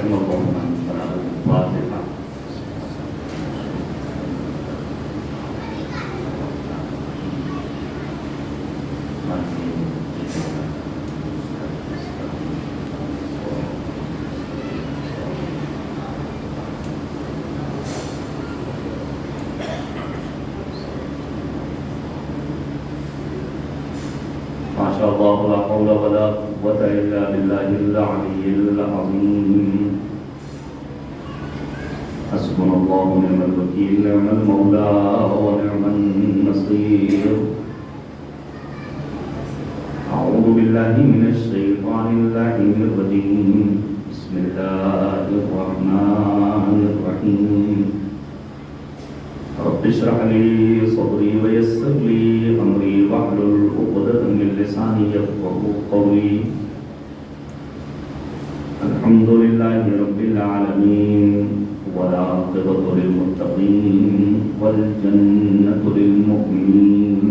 رحم الله من قرأ الفاتحة. ما شاء الله لا حول ولا قوة إلا بالله العلي العظيم. حسبنا الله ونعم الوكيل، نعم المولى ونعم النصير. أعوذ بالله من الشيطان اللعين الرجيم. بسم الله الرحمن الرحيم. رب اشرح لي صدري ويسر لي أمري واحلل عقدة من لساني يفقهوا قولي. الحمد لله رب العالمين، والعاقبة للمتقين، والجنة للمؤمنين،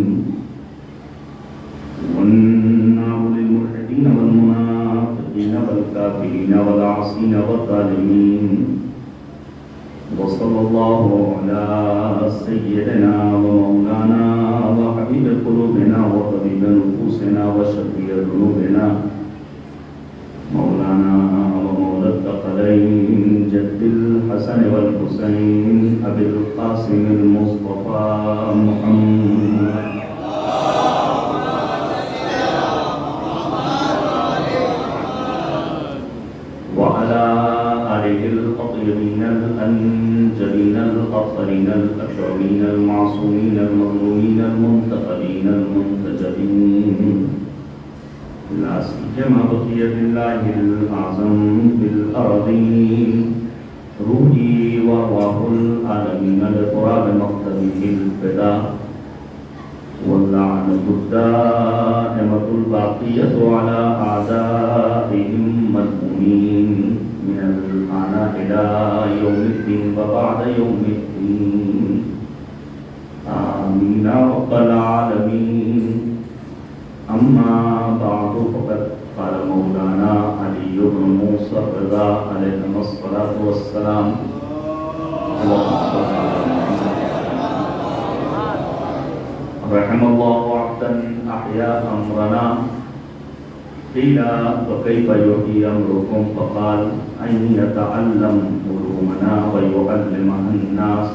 والنار للملحدين والمنافقين والكافرين والعاصين والظالمين. وصلى الله على سيدنا ومولانا وحبيب قلوبنا وطبيب نفوسنا وشفيع ذنوبنا مولانا ومولى الثقلين جد الحسن والحسين أبي القاسم المصطفى محمد وعلى آله الأطيبين الأنجلين الأطهرين الأكرمين المعصومين المظلومين المنتقلين المنتجبين، لا سيما بقية الله الأعظم في الأرضين، روحي وأرواح العالمين لتراب مقتله الفداء، واللعنة الدائمة الباقية على أعدائهم مذمومين من الآن إلى يوم الدين وبعد يوم الدين. آمين رب العالمين. أما بعد، فقد قال مولانا علي بن موسى الرضا عليهما الصلاة والسلام: رحم الله عبدا أحيا أمرنا، قيل وكيف يحيي أمركم؟ فقال: أن يتعلم علومنا ويعلمها الناس،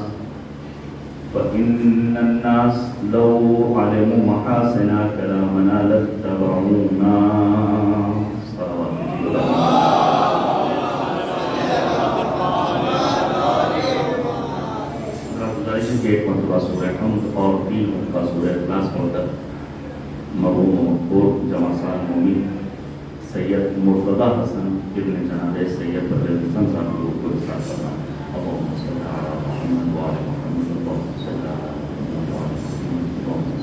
فإن الناس لو علموا محاسن كلامنا لاتبعونا. صلوات کے ایک مرتبہ سورہ حمد اور 3 مرتبہ سورہ اخلاص پڑھ کر مرحوم مقبول جمع سال مومن سید مرتضی حسن ابن جناب سید بدر حسن صاحب کو ارشاد کرنا. اللهم صل على محمد وعلى محمد. اللهم صل على محمد وعلى محمد.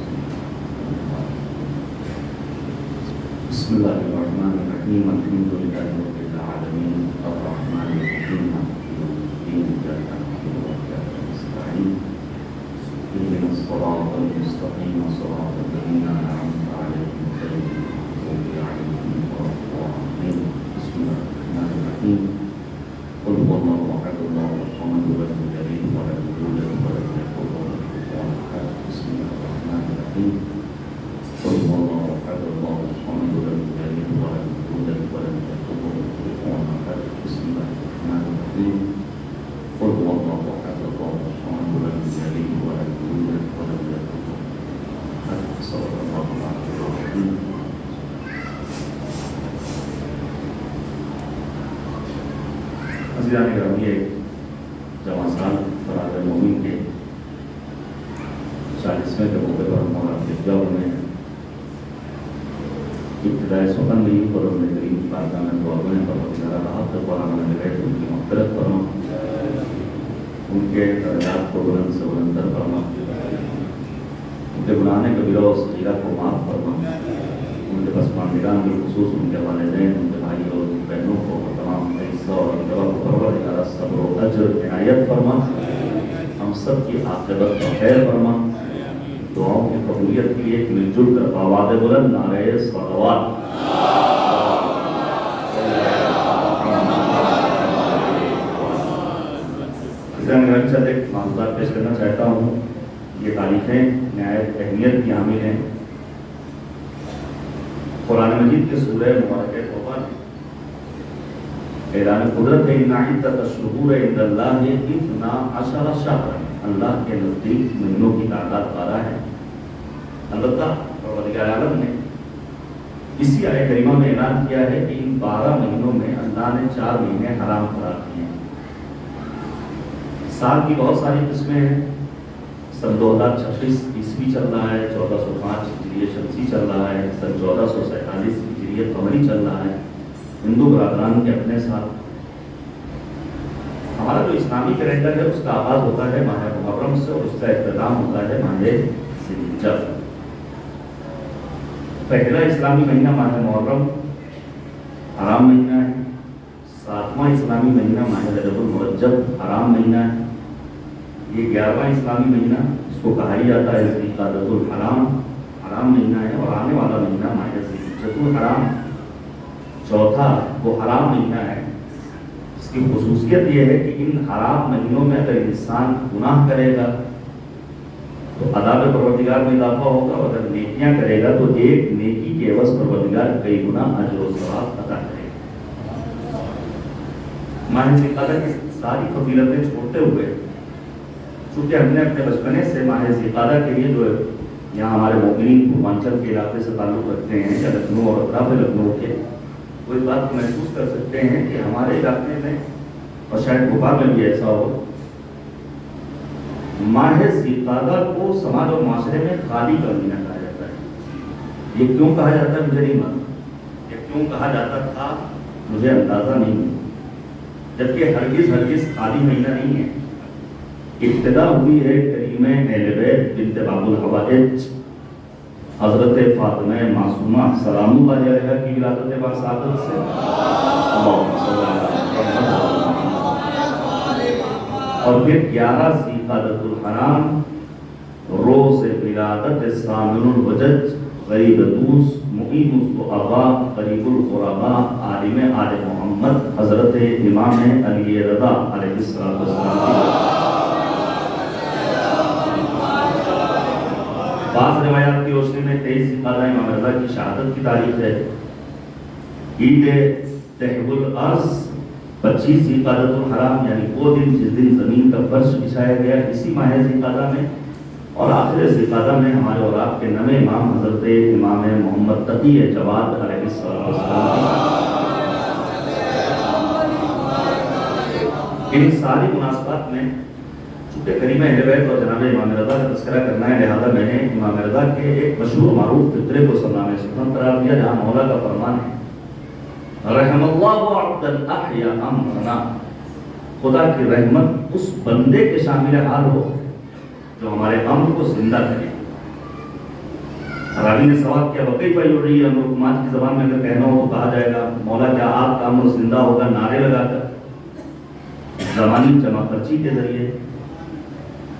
بسم الله الرحمن الرحيم. الحمد لله رب العالمين الرحمن الرحيم مالك يوم الدين إياك نعبد وإياك نستعين اهدنا الصراط المستقيم صراط الذين أنعمت عليهم غير المغضوب عليهم ولا الضالين. بسم الله الرحمن الرحيم. قل هو الله أحد الله الصمد لم يلد ولم يولد ولم يكن له كفوا أحد. بسم الله الرحمن الرحيم. قل هو الله أحد الله الصمد لم يلد ولم يولد ولم يكن له كفوا أحد. بسم الله الرحمن الرحيم. قل هو الله أحد الله الصمد لم يلد ولم يولد ولم يكن له أحد. صدق الله العظيم. عزیزان گرامی، ایک جمع سال فراغ مومن کے 40ویں کے موقع پر مولانا جاؤ میں ابتدائی سخن میں قرآن کریم پاکہ میں دعا کریں پر وغیرہ رہا تو قرآن میں لگے ان کی مغفرت فرما، ان کے درجات کو بلند سے بلندر فرما، ان کے گناہ کبیرہ و صغیرہ کو معاف فرما، ان کے پسماندگان بالخصوص ان کے والدین، ان کے بھائی اور بہنوں کو تمام حصہ اور انتباہ کو پروردگار صبر و اجر عنایت فرما، ہم سب کی عاقبت کو خیر فرما. دعاؤں کی قبولیت کے لیے مل جل کر آواز بلند نعرہ صلوات. میں چند ایک معلومات پیش کرنا چاہتا ہوں. یہ تاریخیں نہایت اہمیت کی حامل ہیں. قرآن مجید کے سورہ مبارکہ توبہ میں اعلان قدرت ہے ان عدت الشہور عند اللہ 12 شہرا. اللہ کے نزدیک مہینوں کی تعداد 12 ہے. البتہ پروردگار عالم نے اسی آیت کریمہ میں اعلان کیا ہے کہ ان 12 مہینوں میں اللہ نے 4 مہینے حرام قرار کیے ہیں. سال کی بہت ساری قسمیں ہیں. سن 2026 عیسوی چل رہا ہے, 1405 ہجری شمسی چل رہا ہے, سن 1447 ہجری قمری چل رہا ہے. ہندو برادران کے اپنے ساتھ. ہمارا جو اسلامی کیلنڈر ہے اس کا آغاز ہوتا ہے ماہ محرم سے اور اس کا اختتام ہوتا ہے ماہ ذی الحجہ. پہلا اسلامی مہینہ ماہ محرم حرام مہینہ ہے. 7واں اسلامی مہینہ ماہ رجب المرجب حرام مہینہ ہے. یہ 11واں اسلامی مہینہ اس کو کہا ہی جاتا ہے ذی القعدۃ الحرام حرام مہینہ ہے. اور آنے والا مہینہ ماہ ذی الحجۃ الحرام چوتھا وہ حرام مہینہ ہے. اس کی خصوصیت یہ ہے کہ ان حرام مہینوں میں اگر انسان گناہ کرے گا تو عذاب پروردگار میں اضافہ ہوگا, اور اگر نیکیاں کرے گا تو ایک نیکی کے عوض پروردگار کئی گنا اجر و ثواب عطا کرے گا. ماہ ذی القعدہ کی ساری فضیلتیں چھوڑتے ہوئے چونکہ ہم نے اپنے بچپنے سے ماہ ذی القعدہ کے لیے جو یہاں ہمارے مومنین پورانچل کے علاقے سے تعلق رکھتے ہیں یا لکھنؤ اور اطراف لکھنؤ کے, وہ اس بات کو محسوس کر سکتے ہیں کہ ہمارے علاقے میں اور شاید بھوپال میں بھی ایسا ہو, ماہ ذی القعدہ کو سماج اور معاشرے میں خالی کا مہینہ کہا جاتا ہے. یہ کیوں کہا جاتا ہے مجھے نہیں معلوم. یہ کیوں کہا جاتا تھا مجھے اندازہ نہیں, جبکہ ہرگز خالی مہینہ نہیں ہے. ابتدا ہوئی ہے کریم اہل بیت بنت باب الحوائج حضرت فاطمہ معصومہ سلام اللہ علیہا کی ولادت باسعادت سے. اور پھر 11 ذی القعدۃ الحرام روز ولادت ثامن الوجج غریب دوست معین الضعفاء قریب الغرباء عالم آل محمد حضرت امام علی رضا علیہ السلام. بعض روایات کی روشنی میں 23 ذی القعدہ امام رضا کی شہادت کی تاریخ ہے. عید تحب الارض 25 ذی القعدۃ الحرام یعنی وہ دن جس دن زمین کا فرش بچھایا گیا اسی ماہ ذی القعدہ میں. اور آخر ذی القعدہ میں ہمارے اور آپ کے نویں امام حضرت امام محمد تقی جواد علیہ السلام. ان ساری مناسبات میں چونکہ کریم اہل بیت اور جناب امام رضا کا تذکرہ کرنا ہے, لہذا میں نے امام رضا کے ایک مشہور معروف فطرے کو سرنامہ سخن قرار دیا, جہاں مولا کا فرمان ہے رحم اللہ عبدا احیا امرنا. خدا کی رحمت اس بندے کے شامل حال ہو جو ہمارے امر کو زندہ کرے. راوی نے سوال کیا وکیف یحیی امرکم, آج کی زبان میں اگر کہنا ہو تو کہا جائے گا مولا کیا آپ کا امر زندہ ہوگا نعرے لگا کر, زمانی جمع خرچی کے ذریعے,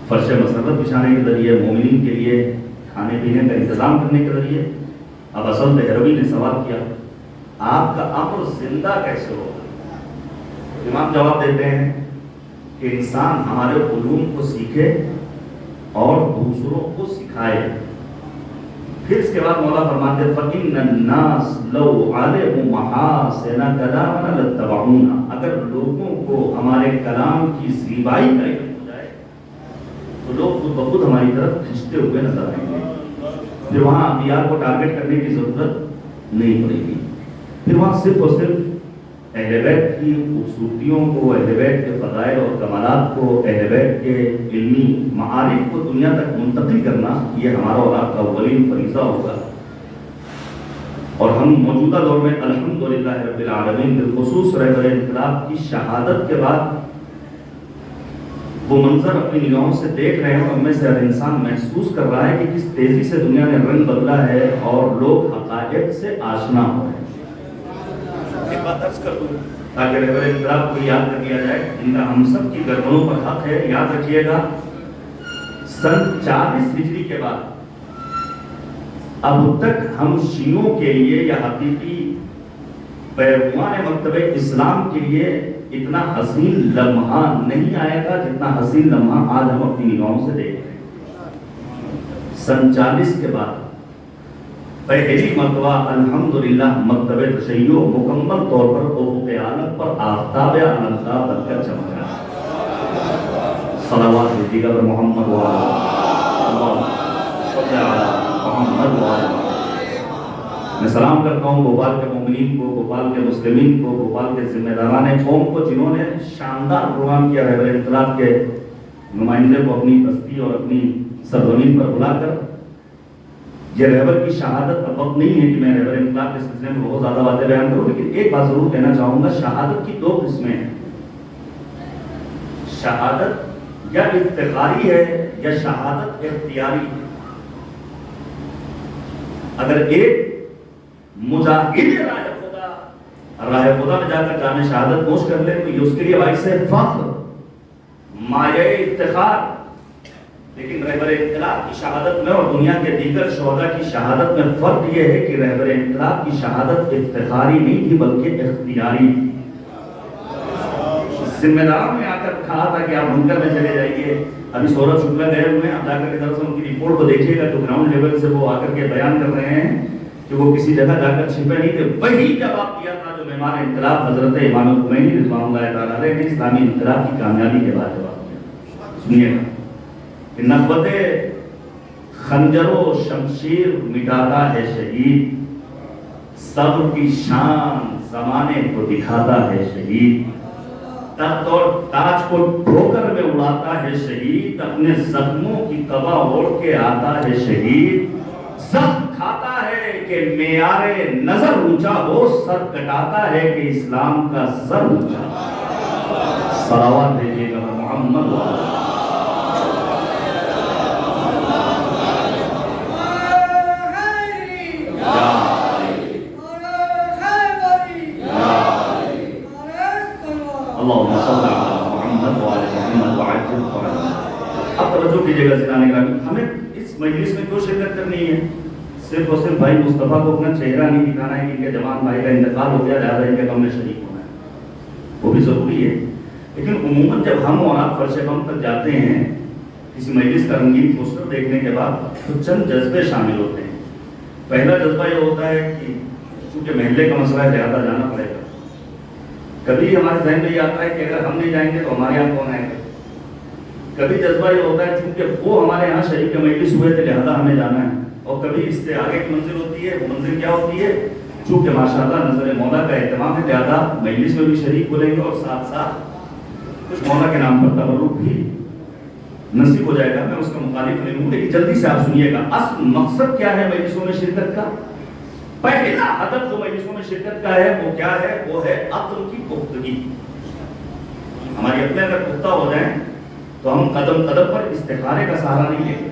فرش مسرت بچھانے کے ذریعے, مومنین کے لیے کھانے پینے کا انتظام کرنے کے ذریعے. اب اصل دہروی نے سوال کیا آپ کا امر زندہ کیسے ہوگا؟ امام جواب دیتے ہیں کہ انسان ہمارے علوم کو سیکھے اور دوسروں کو سکھائے. پھر اس کے بعد مولا فرماتے ہیں فَإِنَّ النَّاسَ لَوْ عَلِمُوا مَحَاسِنَ كَلَامَنَا لَاتَّبَعُونَا. اگر لوگوں کو ہمارے کلام کی زیبائی کا علم ہو جائے تو لوگ خود بخود ہماری طرف کھنچتے ہوئے نظر آئیں گے. پھر وہاں انبیاء کو ٹارگٹ کرنے کی ضرورت نہیں پڑے گی. پھر وہاں صرف اور صرف اہل بیت کی خوبصورتیوں کو, اہل بیت کے فضائل اور کمالات کو, اہل بیت کے علمی معارف کو دنیا تک منتقل کرنا یہ ہمارا اور آپ کا اولین فریضہ ہوگا. اور ہم موجودہ دور میں الحمدللہ رب العالمین بالخصوص رہبر انقلاب کی شہادت کے بعد وہ منظر اپنی نگاہوں سے دیکھ رہے ہیں اور ہم میں سے ہر انسان محسوس کر رہا ہے کہ کس تیزی سے دنیا نے رنگ بدلا ہے اور لوگ حقائق سے آشنا ہو رہے ہیں. ایک بات عرض کر دوں تاکہ رہبر انقلاب کو یاد کر لیا جائے جن کا ہم سب کی گردنوں پر حق ہے. یاد رکھیے گا سن 40 ہجری کے بعد اب تک ہم شیعوں کے لیے یا حقیقی پیروان مکتب اسلام کے لیے اتنا حسین لمحہ نہیں آیا تھا جتنا حسین لمحہ آج ہم اپنی نگاہوں سے دیکھ رہے ہیں۔ سن 40 کے بعد پہلی مرتبہ الحمدللہ مکتب تشیع مکمل طور پر افق عالم پر آفتاب انتخاب بن کر چمکا۔ صلوات دیگر محمد محمد میں سلام کرتا ہوں بھوپال کے مومنین کو، بھوپال کے مسلمین کو، بھوپال کے ذمہ داران قوم کو، جنہوں نے شاندار پروگرام کیا رہبر انقلاب کے نمائندے کو اپنی بستی اور اپنی سرزمین پر بلا کر۔ یہ رہبر کی شہادت اب وقت نہیں ہے کہ میں رہبر انقلاب کے سلسلے میں بہت زیادہ باتیں بیان کروں، لیکن ایک بات ضرور کہنا چاہوں گا، شہادت کی 2 قسمیں ہیں۔ شہادت یا افتخاری ہے یا شہادت اختیاری ہے۔ اگر ایک مجاہد راہ خدا میں جا کر جامع شہادت نوش کر لے تو یہ اس کے لیے باعث فخر، مایہ افتخار، لیکن رہبر انقلاب کی شہادت میں اور دنیا کے دیگر شہداء کی شہادت میں فرق یہ ہے کہ رہبر انقلاب کی شہادت افتخاری نہیں تھی بلکہ اختیاری تھی۔ ذمہ داروں نے آ کر کہا تھا کہ آپ بنکر میں چلے جائیے، ابھی سورج شکلا گئے ہوئے ہیں، آپ جا کر کے دراصل ان کی رپورٹ کو دیکھیے گا تو گراؤنڈ لیول سے وہ آ کر کے بیان کر رہے ہیں کہ وہ کسی جگہ جا کر چھپے نہیں تھے۔ وہی جواب دیا تھا جو مہمان انقلاب حضرت امام الخمینی رضوان اللہ تعالیٰ علیہ نے اسلامی انقلاب کی کامیابی کے بعد جواب دیا۔ سنیے گا کہ نخوت خنجر و شمشیر مٹاتا ہے شہید، صبر کی شان زمانے کو دکھاتا ہے شہید، تخت اور تاج کو ٹھوکر میں اڑاتا ہے شہید، اپنے زخموں کی قبا اوڑھ کے آتا ہے شہید، زخم کھاتا ہے کہ معیار نظر اونچا ہو، سر کٹاتا ہے کہ اسلام کا سر اونچا۔ صلوات دیجیے گا محمد وعلیہ اللہم صلی علی محمد وعلی محمد وعجل فرجہ۔ اب توجہ کیجئے گا زنان اکرامی، ہمیں اس مجلس میں کیوں شرکت کرنی ہے؟ صرف اور صرف بھائی مصطفیٰ کو اپنا چہرہ نہیں دکھانا ہے کہ ان کے جوان بھائی کا انتقال ہو گیا لہذا ان کے غم میں شریک ہونا ہے، وہ بھی ضروری ہے، لیکن عموماً جب ہم اور آپ فرش غم تک جاتے ہیں کسی مجلس کا رنگین پوسٹر دیکھنے کے بعد تو چند جذبے شامل ہوتے ہیں۔ پہلا جذبہ یہ ہوتا ہے کہ چونکہ محلے کا مسئلہ ہے لہذا جانا پڑے گا۔ کبھی ہمارے ذہن میں یہ آتا ہے کہ اگر ہم نہیں جائیں گے تو ہمارے یہاں کون آئے گا۔ کبھی جذبہ یہ ہوتا ہے چونکہ وہ ہمارے یہاں شریک مجلس ہوئے تھے لہذا ہمیں جانا ہے، اور کبھی اس سے آگے کی منزل ہوتی ہے۔ وہ منزل کیا ہوتی ہے؟ چونکہ ماشاءاللہ نظر مولا کا اہتمام ہے لہذا مجلس میں بھی شریک بولیں گے اور ساتھ ساتھ کچھ مولا کے نام پر تبرک بھی نصیب ہو جائے گا۔ میں اس کا مخالف نہیں ہوں، لیکن جلدی سے آپ سنیے گا اصل مقصد کیا ہے مجلسوں میں شرکت کا۔ پہلا ہدف جو مجلسوں میں شرکت کا ہے وہ کیا ہے؟ وہ ہے عقل کی پختگی۔ ہماری عقلیں اگر پختہ ہو جائیں تو ہم قدم قدم پر استخارے کا سہارا نہیں لیں گے۔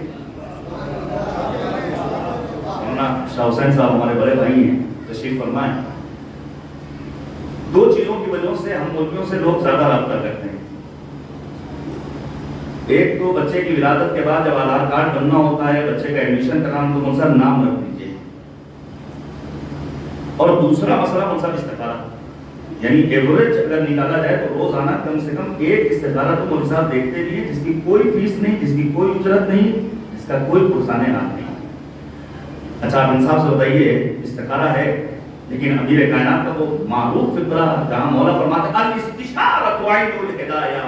شاہ حسین صاحب ہمارے بڑے بھائی ہیں، تشریف فرمائیں۔ 2 چیزوں کی وجہ سے ہم ملکیوں سے لوگ زیادہ رابطہ کرتے ہیں۔ ایک تو بچے کی ولادت کے بعد جب آدھار کارڈ بننا ہوتا ہے، بچے کا ایڈمیشن کرانا تو منصب نام رکھ دیجیے، اور دوسرا مسئلہ منصب استخارہ، یعنی ایوریج اگر نکالا جائے تو روزانہ کم سے کم 1 استخارہ تو مولوی صاحب دیکھتے بھی ہیں، جس کی کوئی فیس نہیں، جس کی کوئی اجرت نہیں، جس کا کوئی پرسانِ نام نہیں۔ اچھا آپ انصاف سے بتائیے استخارہ ہے، لیکن امیر کائنات کا وہ معروف فقرہ جہاں مولا فرماتے ہیں الاستشارۃ عین الہدایہ،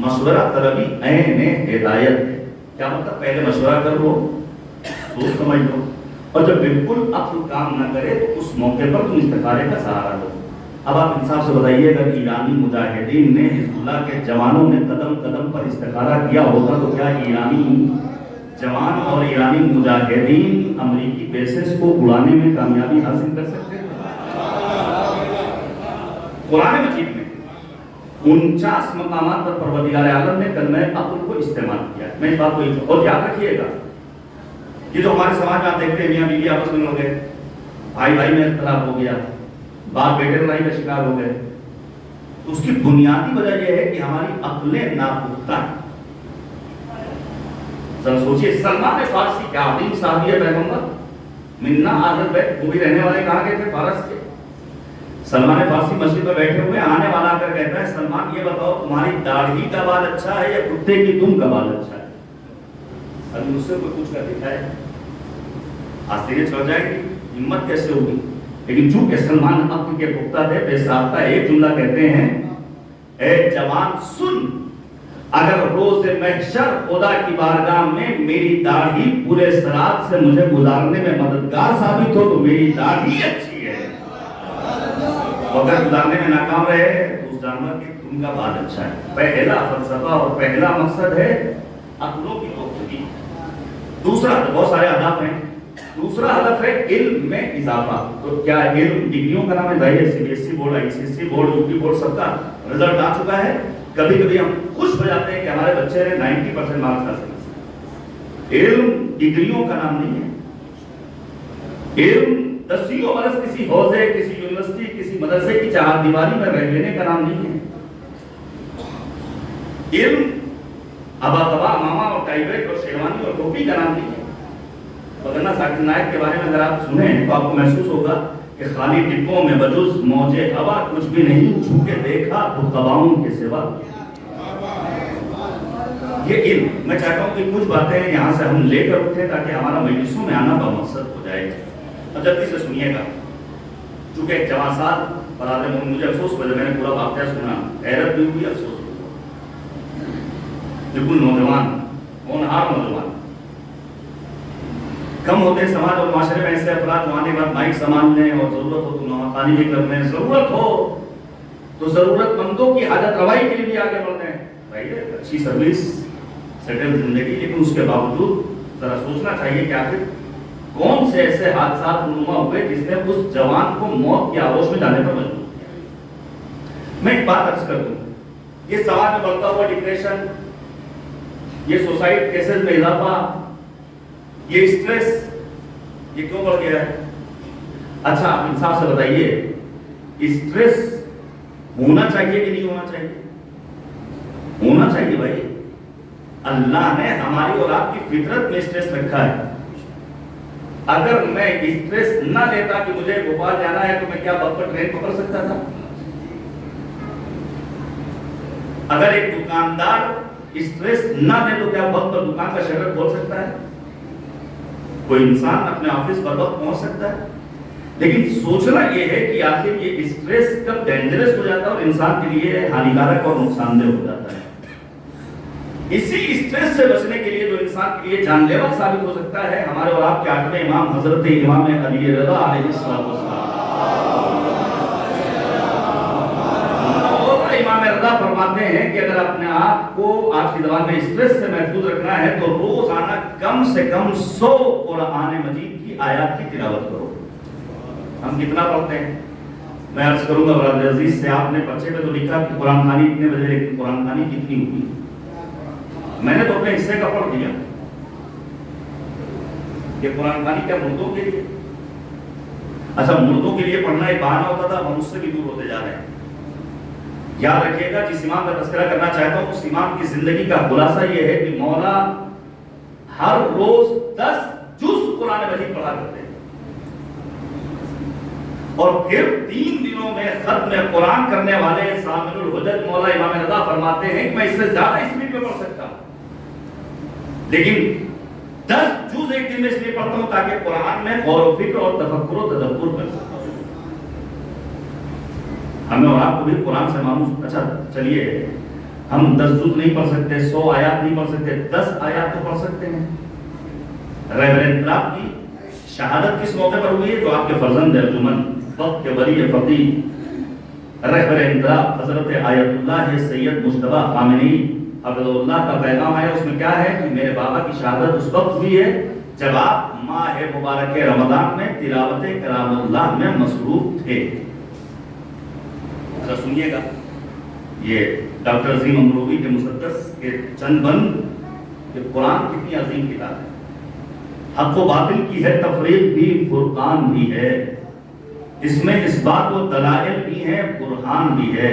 مشورہ طلبی عین ہدایت ہے۔ کیا مطلب؟ پہلے مشورہ کر لو، سوچ سمجھ لو، اور جب بالکل عقل کام نہ کرے تو اس موقع پر تم استخارے کا سہارا لو۔ اب آپ انصاف سے بتائیے اگر ایرانی مجاہدین نے حزب اللہ کے جوانوں نے قدم قدم پر استخارہ کیا ہوتا تو کیا ایرانی جوان اور ایرانی مجاہدین امریکی بیسز کو اڑانے میں کامیابی حاصل کر سکتے ہیں؟ قرآن مجید میں 49 مقامات پر پروردگار عالم نے کلمہ عقل کو استعمال کیا۔ میں اس بات کو اور یاد رکھیے گا، یہ جو ہمارے سماج میں آپ دیکھتے ہیں میاں بیوی آپس میں ہو گئے، بھائی بھائی میں اختلاف ہو گیا، باپ بیٹے لڑائی کا شکار ہو گئے، تو اس کی بنیادی وجہ یہ ہے کہ ہماری عقلیں ناپختہ ہیں۔ ذرا سوچئے سلمان فارسی کیا عظیم صحابی ہے پیغمبر، منا اہل بیت، وہ بھی رہنے والے کہاں کے تھے؟ فارس کے، سلمان فارسی مسجد میں بیٹھے ہوئے آنے والا آ کر کہتا ہے سلمان یہ بتاؤ تمہاری داڑھی کا بال اچھا ہے یا کتے کی دم کا بال اچھا ہے؟ ابھی مجھ سے کوئی پوچھ کر دکھائے، آسٹریلیا چل جائے گی، ہمت کیسے ہوگی؟ لیکن چونکہ سلمان عقل کے پختہ تھے، بے ساختہ ایک جملہ کہتے ہیں، اے جوان سن، اگر روز محشر خدا کی بارگاہ میں میری داڑھی پورے صراط سے مجھے گزارنے میں مددگار ثابت ہو تو میری داڑھی اچھی ہے، اگر گزارنے میں ناکام رہے تو اس جانور کی دم کا بال اچھا ہے۔ پہلا فلسفہ اور پہلا مقصد ہے عقلوں کی پختگی۔ دوسرا، بہت سارے ہدف ہیں، دوسرا ہدف ہے علم میں اضافہ۔ تو کیا علم ڈگریوں کا نام ہے؟ بھائی C B S E board, I C S E board, U P board سب کا رزلٹ آ چکا ہے۔ کبھی کبھی ہم خوش ہو جاتے ہیں کہ ہمارے بچے نے 90% مارکس حاصل کیے۔ علم ڈگریوں کا نام نہیں ہے، علم 10 برس کسی حوزے، کسی یونیورسٹی، کسی مدرسے کی چہار دیواری میں رہ لینے کا نام نہیں ہے۔ علم ابا تبا ماما اور ٹائی بیلٹ اور شیروانی اور ٹوپی کا نام نہیں ہے۔ وگرنہ ذاکر نائک کے بارے میں اگر آپ سنیں تو آپ کو محسوس ہوگا کہ خالی ڈبوں میں بجز موجے ہوا کچھ بھی نہیں، چھو کے دیکھا تو قباؤں کے سوا۔ یہ علم، میں چاہتا ہوں کہ کچھ باتیں یہاں سے ہم لے کر اٹھیں تاکہ ہمارا مجلسوں میں آنا بمقصد ہو جائے۔ اب جلدی سے سنیے گا، چونکہ ایک جوان سال برادر میں مجھے افسوس ہوا جب میں نے پورا واقعہ سنا، حیرت بھی ہوئی، افسوس بھی ہوا۔ بالکل نوجوان، ہونہار نوجوان، کم ہوتے ہیں سماج اور معاشرے میں ایسے افراد جو آنے کے بعد مائک سنبھالنے اور ضرورت ہو تو نوحانی بھی کرنے، ضرورت ہو تو ضرورت مندوں کی حاجت روائی کے لیے بھی آگے بڑھتے ہیں۔ بھائی اچھی سروس، سیٹل زندگی، لیکن اس کے باوجود ذرا سوچنا چاہیے کہ آخر کون سے ایسے حادثات رونما ہوئے جس نے اس جوان کو موت کی آغوش میں جانے پر مجبور کیا۔ میں ایک بات عرض کر دوں، یہ سماج میں بڑھتا ہوا ڈپریشن، یہ سوسائڈ کیسز میں اضافہ، یہ اسٹریس، یہ کیوں بڑھ گیا ہے؟ اچھا آپ انصاف سے بتائیے، اسٹریس ہونا چاہیے کہ نہیں ہونا چاہیے؟ ہونا چاہیے بھائی، اللہ نے ہماری اور آپ کی فطرت میں اسٹریس رکھا ہے۔ اگر میں اسٹریس نہ لیتا کہ مجھے بھوپال جانا ہے تو میں کیا وقت پر ٹرین پکڑ سکتا تھا؟ اگر ایک دکاندار اسٹریس نہ لے تو کیا وقت پر دکان کا شٹر کھول سکتا ہے؟ کوئی انسان اپنے آفس پر وقت پہنچ سکتا ہے؟ لیکن سوچنا یہ ہے کہ آخر یہ اسٹریس کب ڈینجرس ہو جاتا ہے اور انسان کے لیے ہانیکارک اور نقصان دہ ہو جاتا ہے۔ اسی اسٹریس سے بچنے کے لیے جو انسان کے لیے جان لیوا ثابت ہو سکتا ہے، ہمارے اور آپ کے 8ویں امام حضرت امام علی رضا علیہ السلام، امام رضا فرماتے ہیں کہ اگر اپنے آپ کو آج کی زبان میں اسٹریس سے محفوظ رکھنا ہے تو روزانہ کم سے کم 100 قرآن مجید کی آیات کی تلاوت کرو۔ ہم کتنا پڑھتے ہیں؟ میں عرض کروں گا برادر عزیز سے، آپ نے پرچے پہ تو لکھا کہ قرآن خوانی اتنے بجے، لیکن قرآن خوانی کتنی ہوئی؟ میں نے تو اپنے حصے کا پڑھ دیا کہ قرآن خوانی کیا مردوں کے لیے؟ اچھا مردوں کے لیے پڑھنا ایک بہانہ ہوتا تھا، ہم اس سے بھی دور ہوتے جا رہے ہیں۔ یاد رکھیے گا، جس امام کا تذکرہ کرنا چاہتا ہوں اس امام کی زندگی کا خلاصہ یہ ہے کہ مولا ہر روز 10 جز قرآن مجید پڑھا کرتے ہیں، اور پھر 3 دنوں میں ختم قرآن کرنے والے سامع الحجت مولا امام رضا فرماتے ہیں کہ میں اس سے زیادہ اسپیڈ میں پڑھ سکتا ہوں، لیکن 10 جز ایک دن میں اس لیے پڑھتا ہوں تاکہ قرآن میں غور و فکر اور تفکر و تدبر کر سکتا ہوں۔ ہمیں اور آپ کو بھی قرآن سے ماموز، اچھا چلیے ہم 10 جز نہیں پڑھ سکتے، 100 آیات نہیں پڑھ سکتے، 10 آیات تو پڑھ سکتے ہیں۔ ریورنڈ کلارک کی شہادت کس موقع پر ہوئی ہے؟ جو آپ کے فرزند ارجمن، وقت کے ولی فقیہ رہبر انقلاب حضرت آیت اللہ سید مجتبی خامنئی حفظہ اللہ کا پیغام آیا۔ اس میں کیا ہے کہ میرے بابا کی شہادت اس وقت ہوئی ہے جب آپ ماہ مبارک رمضان میں تلاوت کلام اللہ میں مصروف تھے۔ ذرا سنیے گا، یہ ڈاکٹر عظیم امروی کے مسدس کے چند بند کہ قرآن کتنی عظیم کتاب ہے، حق و باطل کی ہے تفریق بھی، فرقان بھی ہے، اس میں اثبات و دلائل بھی ہیں، برہان بھی ہے،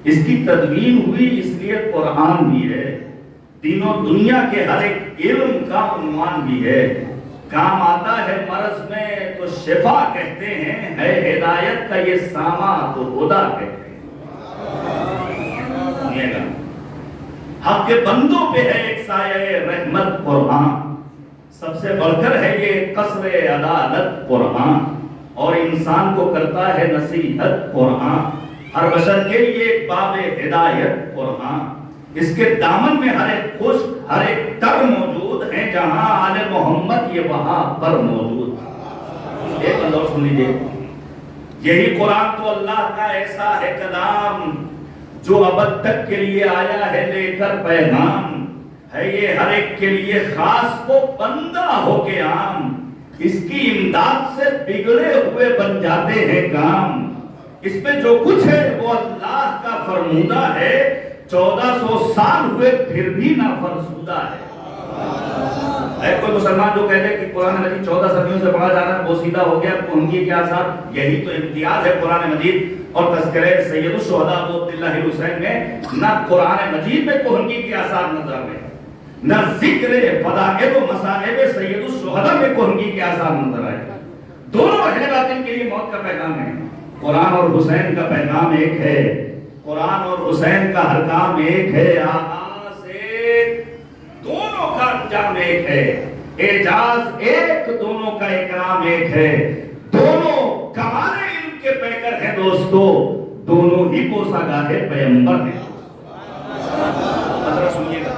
اس کی تدوین ہوئی اس لیے قرآن بھی ہے، دین و دنیا کے ہر ایک علم کا عنوان بھی ہے، کام آتا ہے مرض میں تو شفا کہتے ہیں، ہے ہدایت کا یہ ساما تو خدا کہتے ہیں۔ سنیے گا، حق کے بندوں پہ ہے ایک سایہ رحمت قرآن، سب سے بڑھ کر ہے یہ قصر عدالت قرآن، اور انسان کو کرتا ہے نصیحت قرآن، ہر بشر کے لیے ایک باب ہدایت قرآن، اس کے دامن میں ہر ایک خشک ہر ایک تر موجود ہے، جہاں آل محمد یہ وہاں پر موجود۔ ایک بندہ سن لیجیے، یہی قرآن تو اللہ کا ایسا ہے کلام جو ابد تک کے لیے آیا ہے لے کر پیغام، ہے یہ ہر ایک کے لیے خاص وہ بندہ ہو کے عام، اس کی امداد سے بگڑے ہوئے بن جاتے ہیں کام، اس پہ جو کچھ ہے وہ اللہ کا فرمودہ ہے، 1400 سال ہوئے پھر بھی نہ فرسودہ ہے۔ کوئی مسلمان جو کہتے ہیں کہ قرآن مجید 14 صدیوں سے پڑھا جانا بوسیدہ ہو گیا، کہنگی کے آثار، یہی تو امتیاز ہے قرآن مجید اور تذکرہ سید الشہداء ابو عبداللہ الحسین میں، نہ قرآن مجید میں کہنگی کے آثار نظر آئے، نہ ذکر فضائل و مصائب سید الشہداء میں کہنگی کے آثار نظر آئے۔ دونوں اہل باطن کے لیے موت کا پیغام ہے، قرآن اور حسین کا پیغام ایک ہے، قرآن اور حسین کا ہر کام ایک ہے، آغاز ایک، دونوں کا انجام ایک ہے، اعجاز ایک، دونوں کا اکرام ایک ہے، دونوں کمال علم کے پیکر ہیں دوستو، دونوں ہی بوسہ گاہ پیغمبر ہیں۔ ذرا سنیے گا،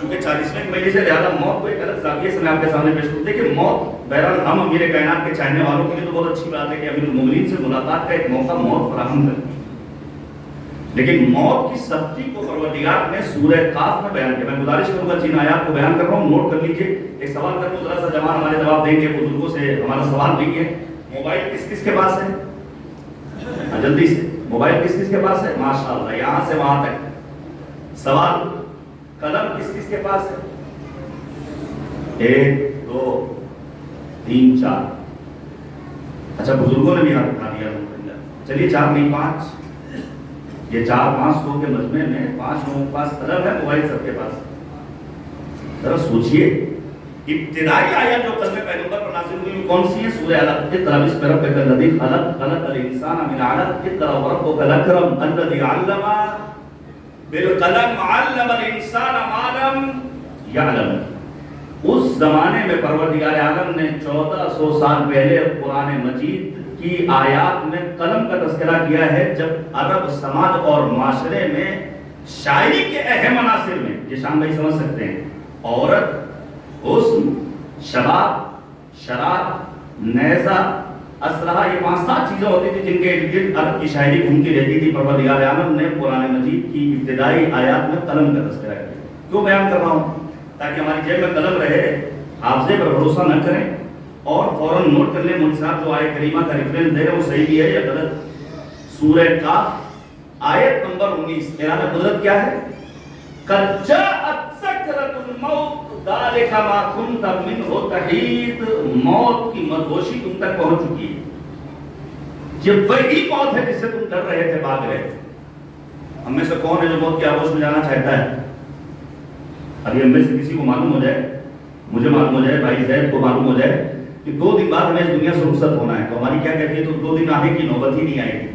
چونکہ 40ویں مہینے سے لہذا موت کو ایک الگ زاویے سے میں آپ کے سامنے پیش کرتے کہ موت بہرحال ہم امیر کائنات کے چاہنے والوں کے لیے تو بہت اچھی بات ہے کہ امیر المومنین سے ملاقات کا ایک موقع موت فراہم کرتی ہے، لیکن موت کی سختی کو پروردگار نے سورہ قاف میں بیان کیا۔ میں گزارش کروں گا جن آیات کو بیان کر رہا ہوں نوٹ کر لیجئے، ایک سوال کروں ذرا سا جوان ہمارے جواب دیں گے، بزرگوں سے ہمارا سوال لیں گے۔ موبائل کس کس کے پاس ہے؟ جلدی سے، موبائل کس کس کے پاس ہے؟ ماشاءاللہ، یہاں سے وہاں تک۔ سوال، قلم کس کس کے پاس ہے؟ 1 2 3 4۔ اچھا بزرگوں نے بھی ہاتھ اٹھا دیا، چلیے 4 نہیں 5، یہ 400-500 کے مجمع میں 5 لوگوں کے پاس قلم ہے، موبائل سب کے پاس۔ ذرا سوچئے، ابتدائی آیت جو قلم پیغمبر پر نازل ہوئی کون سی ہے؟ سورہ علق، اقرأ باسم ربک الذی خلق، خلق الانسان من علق، اقرأ وربک الاکرم الذی علم بالقلم، علم الانسان ما لم یعلم۔ اس زمانے میں پروردگار عالم نے 1400 سال پہلے قرآن مجید کی آیات میں قلم کا تذکرہ کیا ہے، جب عرب سماج اور معاشرے میں شاعری کے اہم عناصر میں، یہ شام بھائی سمجھ سکتے ہیں، عورت، حسن، شباب، شراب، نیزہ، اسلحہ، یہ 5-7 چیزیں ہوتی تھی جن کے ارد گرد عرب کی شاعری گھومتی رہتی تھی۔ پروردگار عالم نے قرآن مجید کی ابتدائی آیات میں قلم کا تذکرہ کیا۔ کیوں بیان کر رہا ہوں؟ تاکہ ہماری جیب میں قلم رہے، حافظے پر بھروسہ نہ کریں اور فوراً نوٹ کر لیں مجھ صاحب جو آیت کریمہ کا ریفرنس دے رہے ہیں وہ صحیح بھی ہے یا غلط۔ سورہ قاف آیت نمبر 19، اعلان قدرت کیا ہے؟ قد جاءت سکرۃ الموت ذالک ما کنت منہ تحید، موت کی مدہوشی تم تک پہنچ چکی ہے، یہ وہی موت ہے جس سے تم ڈر رہے تھے، بھاگ رہے تھے۔ ہم میں سے کون ہے جو موت کی آغوش میں جانا چاہتا ہے؟ ابھی ہم میں سے کسی کو معلوم ہو جائے، مجھے معلوم ہو جائے، بھائی زید کو معلوم ہو جائے کہ 2 دن بعد ہمیں اس دنیا سے رخصت ہونا ہے، تو ہماری کیا کہتی ہے؟ تو 2 دن آنے کی نوبت ہی نہیں آئے گی۔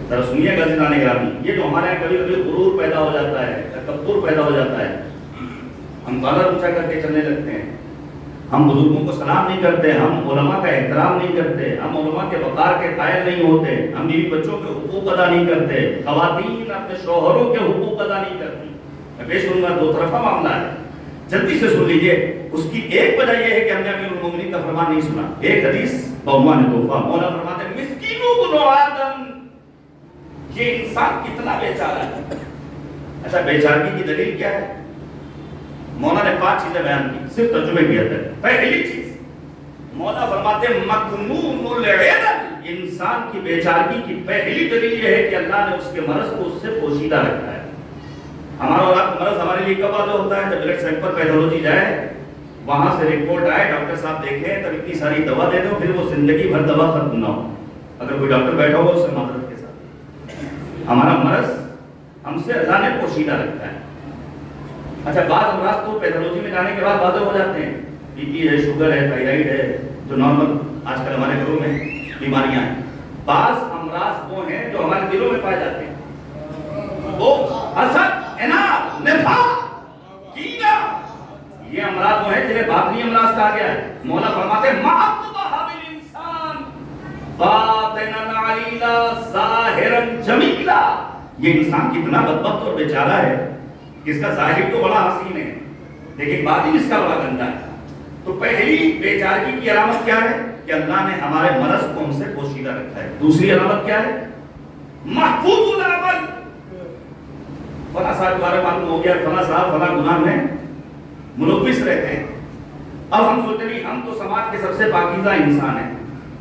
ذرا سنیے گا زندانے گرامی، یہ جو ہمارے یہاں کبھی کبھی غرور پیدا ہو جاتا ہے، تکبر پیدا ہو جاتا ہے، ہم گالا اونچا کر کے چلنے لگتے ہیں، ہم بزرگوں کو سلام نہیں کرتے، ہم علماء کا احترام نہیں کرتے، ہم علماء کے وقار کے قائل نہیں ہوتے، ہم بیوی بچوں کے حقوق ادا نہیں کرتے، خواتین اپنے شوہروں کے حقوق ادا نہیں کرتی۔ میں پیش کروں گا 2 طرفہ معاملہ ہے، جلدی سے سن لیجئے۔ اس کی ایک وجہ یہ ہے کہ ہم نے امیر المومنین کا فرمان نہیں سنا۔ ایک حدیث بعنوان تحفہ، مولا فرماتے ہیں مسکین ابن آدم، یہ انسان کتنا بیچارہ ہے۔ اچھا بیچارگی کی دلیل کیا ہے؟ مولا نے 5 چیزیں بیان کی، صرف ترجمے کیا تھا۔ پہلی چیز مولا فرماتے ہیں مکنون العلل، انسان کی بیچارگی کی پہلی دلیل یہ ہے کہ اللہ نے اس کے مرض کو اس سے پوشیدہ رکھا ہے۔ ہمارا اور آپ کا مرض ہمارے لیے کب واضح ہوتا ہے؟ جب بلڈ سیمپل پیتھولوجی جائے، وہاں سے رپورٹ آئے، ڈاکٹر صاحب دیکھیں، تب اتنی ساری دوا دے دو، پھر وہ زندگی بھر دوا ختم نہ ہو۔ اگر کوئی ڈاکٹر بیٹھا ہو اس سے معذرت کے ساتھ، ہمارا مرض ہم سے اللہ نے پوشیدہ رکھا ہے۔ اچھا بعض امراض تو پیتھولوجی میں جانے کے بعد واضح ہو جاتے ہیں، بی پی ہے، شوگر ہے، تھائرائیڈ ہے، جو نارمل آج کل ہمارے گھروں میں بیماریاں ہیں. بعض امراض وہ ہیں جو ہمارے دلوں میں پائے جاتے ہیں، وہ حسد، اناد، نفاق، کینہ، یہ امراض وہ ہیں جنہیں باطنی امراض کہا گیا ہے. مولا فرماتے ہیں مَعَطْبَحَ بِالْإِنسان باطنًا عَلِيلًا ظَاهِرًا جَمِيلًا. یہ انسان کتنا بدبخت اور بیچارہ ہے کہ اس کا ظاہر تو بڑا حسین ہے لیکن باطن اس کا بڑا گندا ہے. تو پہلی بیچارگی کی علامت کیا ہے کہ اللہ نے ہمارے مرض کو ہم سے پوشیدہ رکھا ہے. دوسری علامت کیا ہے؟ محفوظ العمل. فلاں صاحب بارے معلوم ہو گیا فلاں صاحب فلاں گناہ میں ملوث رہتے ہیں. اب ہم سوچتے ہیں ہم تو سماج کے سب سے پاکیزہ انسان ہیں.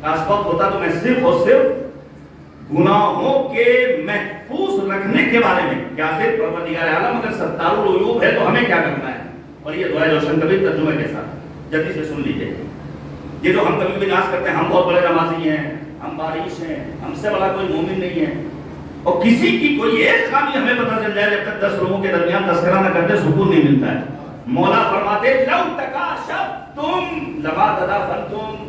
کاش وقت ہوتا تو میں صرف اور صرف گناہوں کے محفوظ رکھنے کے بارے میں، کیا صرف پروردگار عالم اگر ستار العیوب ہے تو ہمیں کیا کرنا ہے. اور یہ دعائے روشن کبھی ترجمے کے ساتھ جلدی سے سن لیجیے. یہ جو ہم کبھی بھی ناز کرتے ہیں ہم بہت بڑے نمازی ہیں، ہم بارش ہیں، ہم سے بڑا کوئی مومن نہیں ہے، اور کسی کی کوئی ایک خامی ہمیں پتہ چل جائے جب تک 10 لوگوں کے درمیان تذکرہ نہ کرتے سکون نہیں ملتا ہے. مولا فرماتے لو تکاشفتم لما تدافنتم.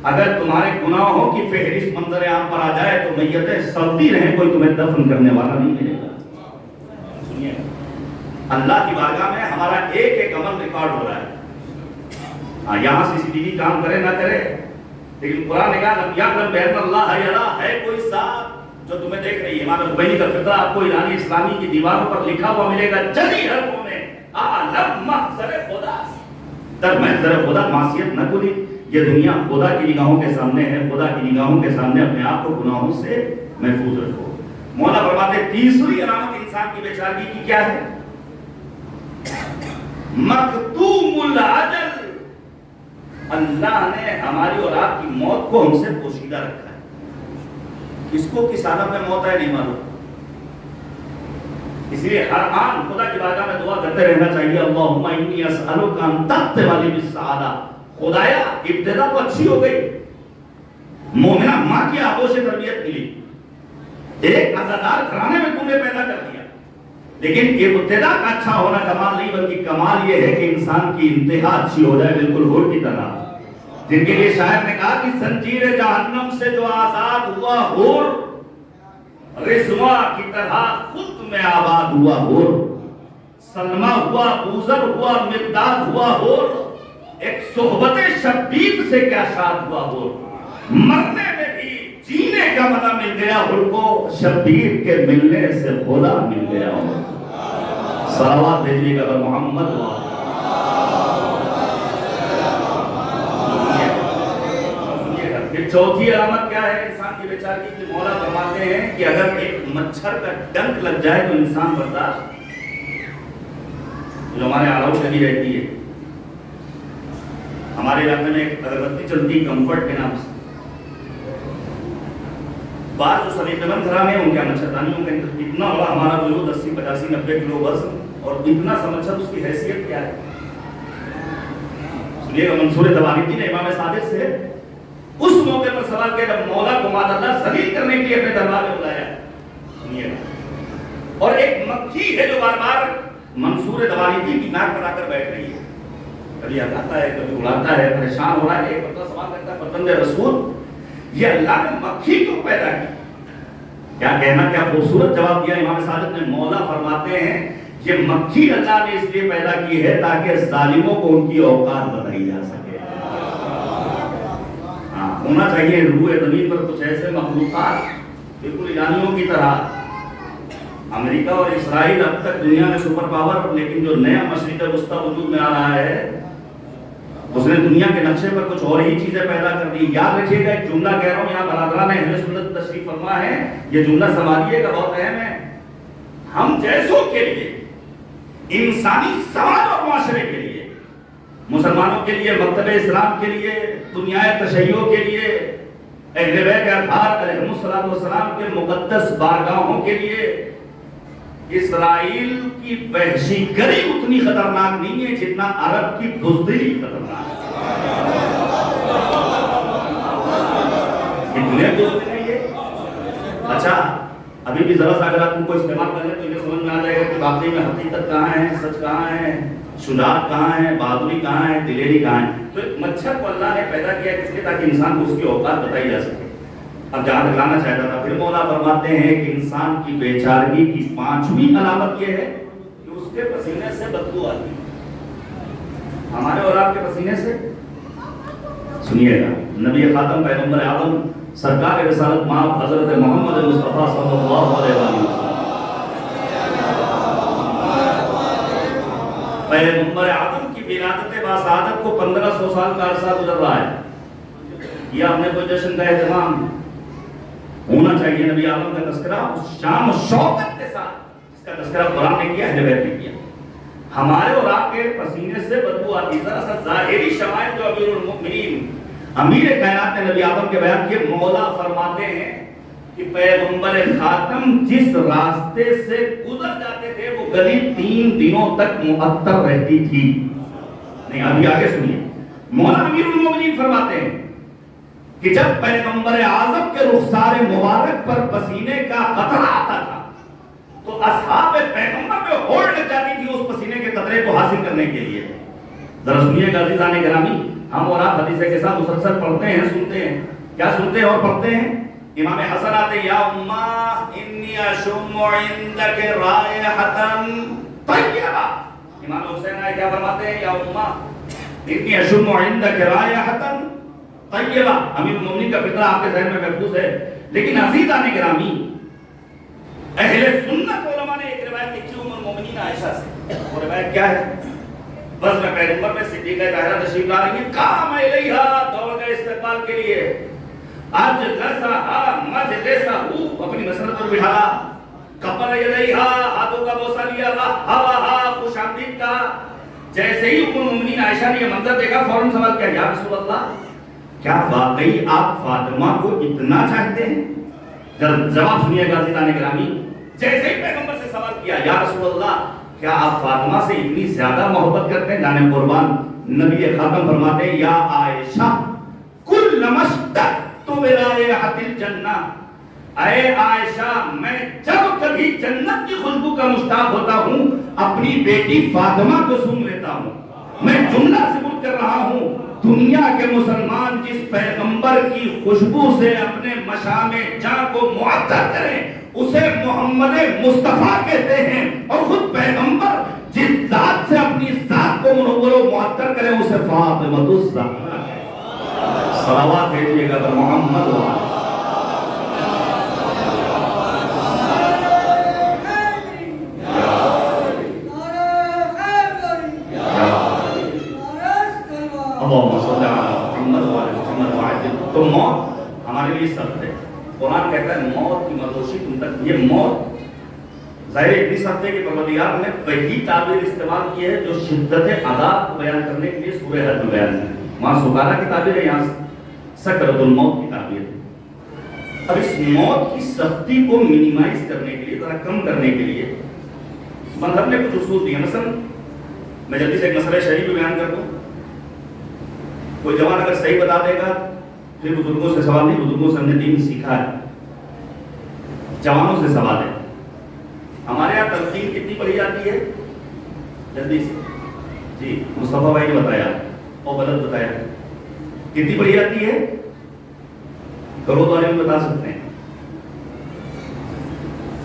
اگر تمہارے گناہوں کی فہرست منظر عام پر آ جائے تو میتیں سڑتی رہیں، کوئی تمہیں دفن کرنے والا نہیں ملے گا. سنیے، اللہ کی بارگاہ میں ہمارا ایک ایک عمل ریکارڈ ہو رہا ہے. یہاں CCTV کام کرے نہ کرے لیکن قرآن نے کہا لم یعلم بأن اللہ یرا. ہے کوئی ذات جو تمہیں دیکھ رہی ہے. امام خمینی کا فقرہ آپ کو ایرانی اسلامی کی دیواروں پر لکھا ہوا ملے گا جلی حرفوں میں اعلم محضر خدا. در محضر خدا معصیت نہ کری. یہ دنیا خدا کی نگاہوں کے سامنے ہے. خدا کی نگاہوں کے سامنے اپنے آپ کو گناہوں سے محفوظ رکھو. مولا فرماتے تیسری علامت انسان کی بیچارگی کی کیا ہے؟ مکتوم العجل. اللہ نے ہماری اور آپ کی موت کو ہم سے پوشیدہ رکھا ہے. کس کو کس حالت میں موت ہے نہیں معلوم. اس لیے ہر آن خدا کی بارگاہ میں دعا کرتے رہنا چاہیے اللہم انی اسألک ان تختم لی بالسعادہ. خدایا ابتدا تو اچھی ہو گئی، مومنہ ماں کی آبوں سے تربیت ملی، ایک عزادار گھرانے میں تم نے پیدا کر دیا، لیکن ابتدا کا اچھا ہونا کمال نہیں بلکہ کمال یہ ہے کہ انسان کی انتہا اچھی ہو جائے، بالکل ہور کی طرح. جن کے لیے شاعر نے کہا کہ زنجیر جہنم سے جو آزاد ہوا ہور، رضوا کی طرح خود میں آباد ہوا ہور. سلمہ ہوا، بوزر ہوا، مرداد ہوا ہور، ایک صحبت شبیر سے کیا شاد ہوا ہور. مرنے میں بھی جینے کا مزہ مل گیا ہور کو، شبیر کے ملنے سے خدا مل گیا ہور. صلوات بھیجیے گا محمد ہوا. چوتھی علامت کیا ہے انسان کی بیچارگی کی؟ مولا فرماتے ہیں کہ اگر ایک مچھر کا ڈنک لگ جائے تو انسان برداشت، جو ہمارے آراؤ چلی رہتی ہے. ہمارے علاقے میں ایک اگربتی چلتی کمفرٹ کے نام سے. بعض جو سلیقہ مند گھرانے ہیں ان کے مچھردانیوں کا اتنا بڑا ہمارا وجود 80 85 90 کلو وزن اور اتنا سا مچھر، اس کی حیثیت کیا ہے؟ سنیے گا منصور دواریتی نے امام صادق سے اس موقع پر سوال کیا جب مولا کو ماد اللہ ذلیل کرنے کے لیے اپنے دربار میں بلایا. سنیے گا. اور ایک مکھی ہے جو بار بار منصور دواریتی کی ناک پر آ کر بیٹھ رہی ہے، کبھی ہٹاتا ہے کبھی اڑاتا ہے، پریشان ہو رہا ہے. ایک بندہ سوال کرتا ہے فرزند رسول یہ اللہ نے مکھی کیوں پیدا کی؟ کیا کہنا، کیا خوبصورت جواب دیا امام صادق نے. مولا فرماتے ہیں یہ مکھی اللہ نے اس لیے پیدا کی ہے تاکہ ظالموں کو ان کی اوقات بتائی جا سکے. ہاں ہونا چاہیے روح زمین پر کچھ ایسے مخلوقات بالکل ایرانیوں کی طرح. امریکہ اور اسرائیل اب تک دنیا میں سپر پاور، لیکن جو نیا مشرق وسطیٰ وجود میں آ رہا ہے اس نے دنیا کے نقشے پر کچھ اور ہی چیزیں پیدا کر دی. یاد رکھیے گا ایک جملہ کہہ رہا ہوں، یہاں برادران اہل سنت تشریف فرما ہے، یہ جملہ سنبھالیے گا بہت اہم ہے. ہم جیسوں کے لیے، انسانی سماج اور معاشرے کے لیے، مسلمانوں کے لیے، مکتب اسلام کے لیے، دنیا تشیع کے لیے، اہل بیت اطہار علیہم السلام کے مقدس بارگاہوں کے لیے اسرائیل کی وحشی گری اتنی خطرناک نہیں ہے جتنا عرب کی بزدلی خطرناک ہے. اچھا ابھی بھی ذرا سا اگر آپ ان کو استعمال کر لیں تو انہیں سمجھ میں آ جائے گا کہ واقعی میں حقیقت کہاں ہے، سچ کہاں ہے. شجاعت کہاں ہے، بہادری کہاں ہے، دلیری کہاں ہے؟ تو مچھر کو اللہ نے پیدا کیا کس لیے؟ تاکہ انسان کو اس کی اوقات بتائی جا سکے۔ اب جہاں تک لانا چاہتا تھا، پھر مولا فرماتے ہیں کہ انسان کی بے چارگی کی 5ویں علامت یہ ہے کہ اس کے پسینے سے بدبو آتی ہے۔ ہمارے اور آپ کے پسینے سے سنیے گا، نبی خاتم پیغمبر اعظم سرکار رسالت مآب حضرت محمد مصطفیٰ صلی اللہ علیہ وسلم، پیغمبر اعظم کی ولادت باسعادت کو 1500 سال کا عرصہ گزر رہا ہے۔ یہ آپ نے کوئی جشن کا اہتمام ہونا چاہیے۔ نبی اعظم کا تذکرہ اس شان و شوکت کے ساتھ جس کا تذکرہ قرآن نے کیا، اہل بیت نے کیا۔ ہمارے اور آپ کے پسینے سے بدبو آتی ہے۔ ذرا سا ظاہری شمائل جو امیر المؤمنین امیر کائنات نے نبی اعظم کے بیان کیے، مولا فرماتے ہیں کہ پیغمبر خاتم جس راستے سے گزر جاتے تھے وہ گلی 3 دنوں تک معطر رہتی تھی۔ نہیں، ابھی آگے سنیے، مولا امیر المؤمنین فرماتے ہیں کہ جب پیغمبر اعظم کے رخسار مبارک پر پسینے کا قطرہ آتا تھا تو اصحاب پیغمبر میں ہوڑ لگ جاتی تھی اس پسینے کے قطرے کو حاصل کرنے کے لیے۔ ذرا سنیے گا عزیزان گرامی، ہم اور آپ حدیث کے ساتھ مسلسل پڑھتے ہیں، سنتے ہیں، کیا سنتے ہیں اور پڑھتے ہیں؟ امام حسن آتے ہیں، یا امہ انی اشم عندک رائحۃ طیبہ۔ امام حسین آئے کیا فرماتے ہیں؟ یا امہ انی اشم عندک رائحۃ طیبہ۔ امیر المومنین کا فطرہ آپ کے ذہن میں محفوظ ہے، لیکن عزیزان گرامی، اہل سنت علماء نے ایک روایت لکھی ام المومنین عائشہ سے۔ وہ روایت کیا ہے؟ بس میں پیغمبر میں صدیقہ طاہرہ تشریف لا رہی ہیں، قام الیہا، دوڑ گئے استقبال کے لیے، اجلسہا مجلسہ، اپنی مسند پر بٹھایا، قبل الیہا، ہاتھوں کا بوسہ لیا، رحبہا، خوش آمدید کہا۔ جیسے ہی ام المومنین عائشہ نے یہ منظر دیکھا، فوراً سوال کیا، یا رسول اللہ کیا واقعی آپ فاطمہ کو اتنا چاہتے ہیں؟ جواب سنیے گا عزیزان گرامی، جیسے ہی پیغمبر سے سوال کیا، یا رسول اللہ کیا آپ فاطمہ سے اتنی زیادہ محبت کرتے ہیں؟ جانے قربان، نبی خاتم فرماتے ہیں، یا عائشہ کل مشتقت برائحۃ الجنہ، اے عائشہ میں جب کبھی جنت کی خوشبو کا مشتاق ہوتا ہوں اپنی بیٹی فاطمہ کو سن لیتا ہوں۔ میں جملہ ثبوت کر رہا ہوں، دنیا کے مسلمان جس پیغمبر کی خوشبو سے اپنے مشام جاں کو معطر کریں اسے محمد مصطفیٰ کہتے ہیں، اور خود پیغمبر جس ذات سے اپنی ذات کو منور و معطر کرے اسے فاطمہ الزہرا ہے۔ صلوات بھیجیے گا محمد و اللہم صلی علی محمد و علی محمد و عجل۔ تو موت ہمارے لیے سخت ہے، قرآن کہتا ہے موت کی مدوشی تم تک۔ یہ موت ظاہر اتنی سخت ہے کہ پروردگار نے وہی تعبیر استعمال کی ہے جو شدت عذاب کو بیان کرنے کے لیے سورہ حج میں بیان ہے۔ وہاں سکارا کی تعبیر ہے، یہاں سکرۃ الموت کی تعبیر ہے۔ اب اس موت کی سختی کو منیمائز کرنے کے لیے، ذرا کم کرنے کے لیے مذہب نے کچھ اصول دیے۔ مثلا میں جلدی سے ایک مسئلہ شرعی بیان کر دوں، کوئی جوان اگر صحیح بتا دے گا، پھر بزرگوں سے سوال نہیں، بزرگوں سے ہم نے دین سیکھا ہے، جوانوں سے سوال ہے۔ ہمارے یہاں تلقین کتنی پڑھی جاتی ہے؟ جلدی سے جی، مصطفیٰ بھائی نے بتایا اور غلط بتایا، کتنی پڑھی جاتی ہے؟ کروڑ والے بھی بتا سکتے ہیں۔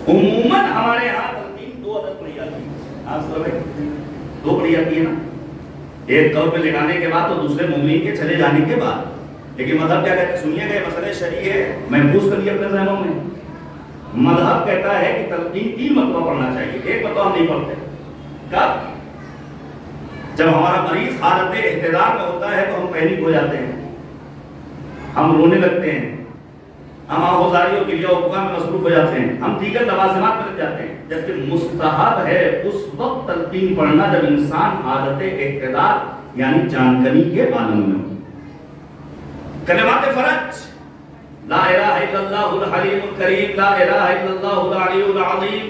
عموماً ہمارے یہاں تلقین 2 عدد پڑھی جاتی ہے۔ آپ سر بھائی 2 پڑھی جاتی ہے نا، ایک قبر پہ لگانے کے بعد اور دوسرے مومنین کے چلے جانے کے بعد۔ لیکن مذہب کیا کہتے ہیں؟ سنیے گا، یہ مسئلہ شرعی ہے، محفوظ کر لیا اپنے ذہنوں میں۔ مذہب کہتا ہے کہ تلقین 3 مرتبہ پڑھنا چاہیے، 1 مرتبہ ہم نہیں پڑھتے۔ کب؟ جب ہمارا مریض حالت احتضار میں ہوتا ہے تو ہم پینک ہو جاتے ہیں، ہم رونے لگتے ہیں، ہم آہوزاریوں کے لیے اوقات میں مصروف ہو جاتے ہیں، ہم دیگر لوازمات میں لگ جاتے ہیں، جبکہ مستحب ہے اس وقت تلقین پڑھنا جب انسان حالت احتضار یعنی جانکنی کے عالم میں ہو۔ کلمات فرج، لا الہ الا اللہ الحلیم الکریم، لا الہ الا اللہ العلی العظیم،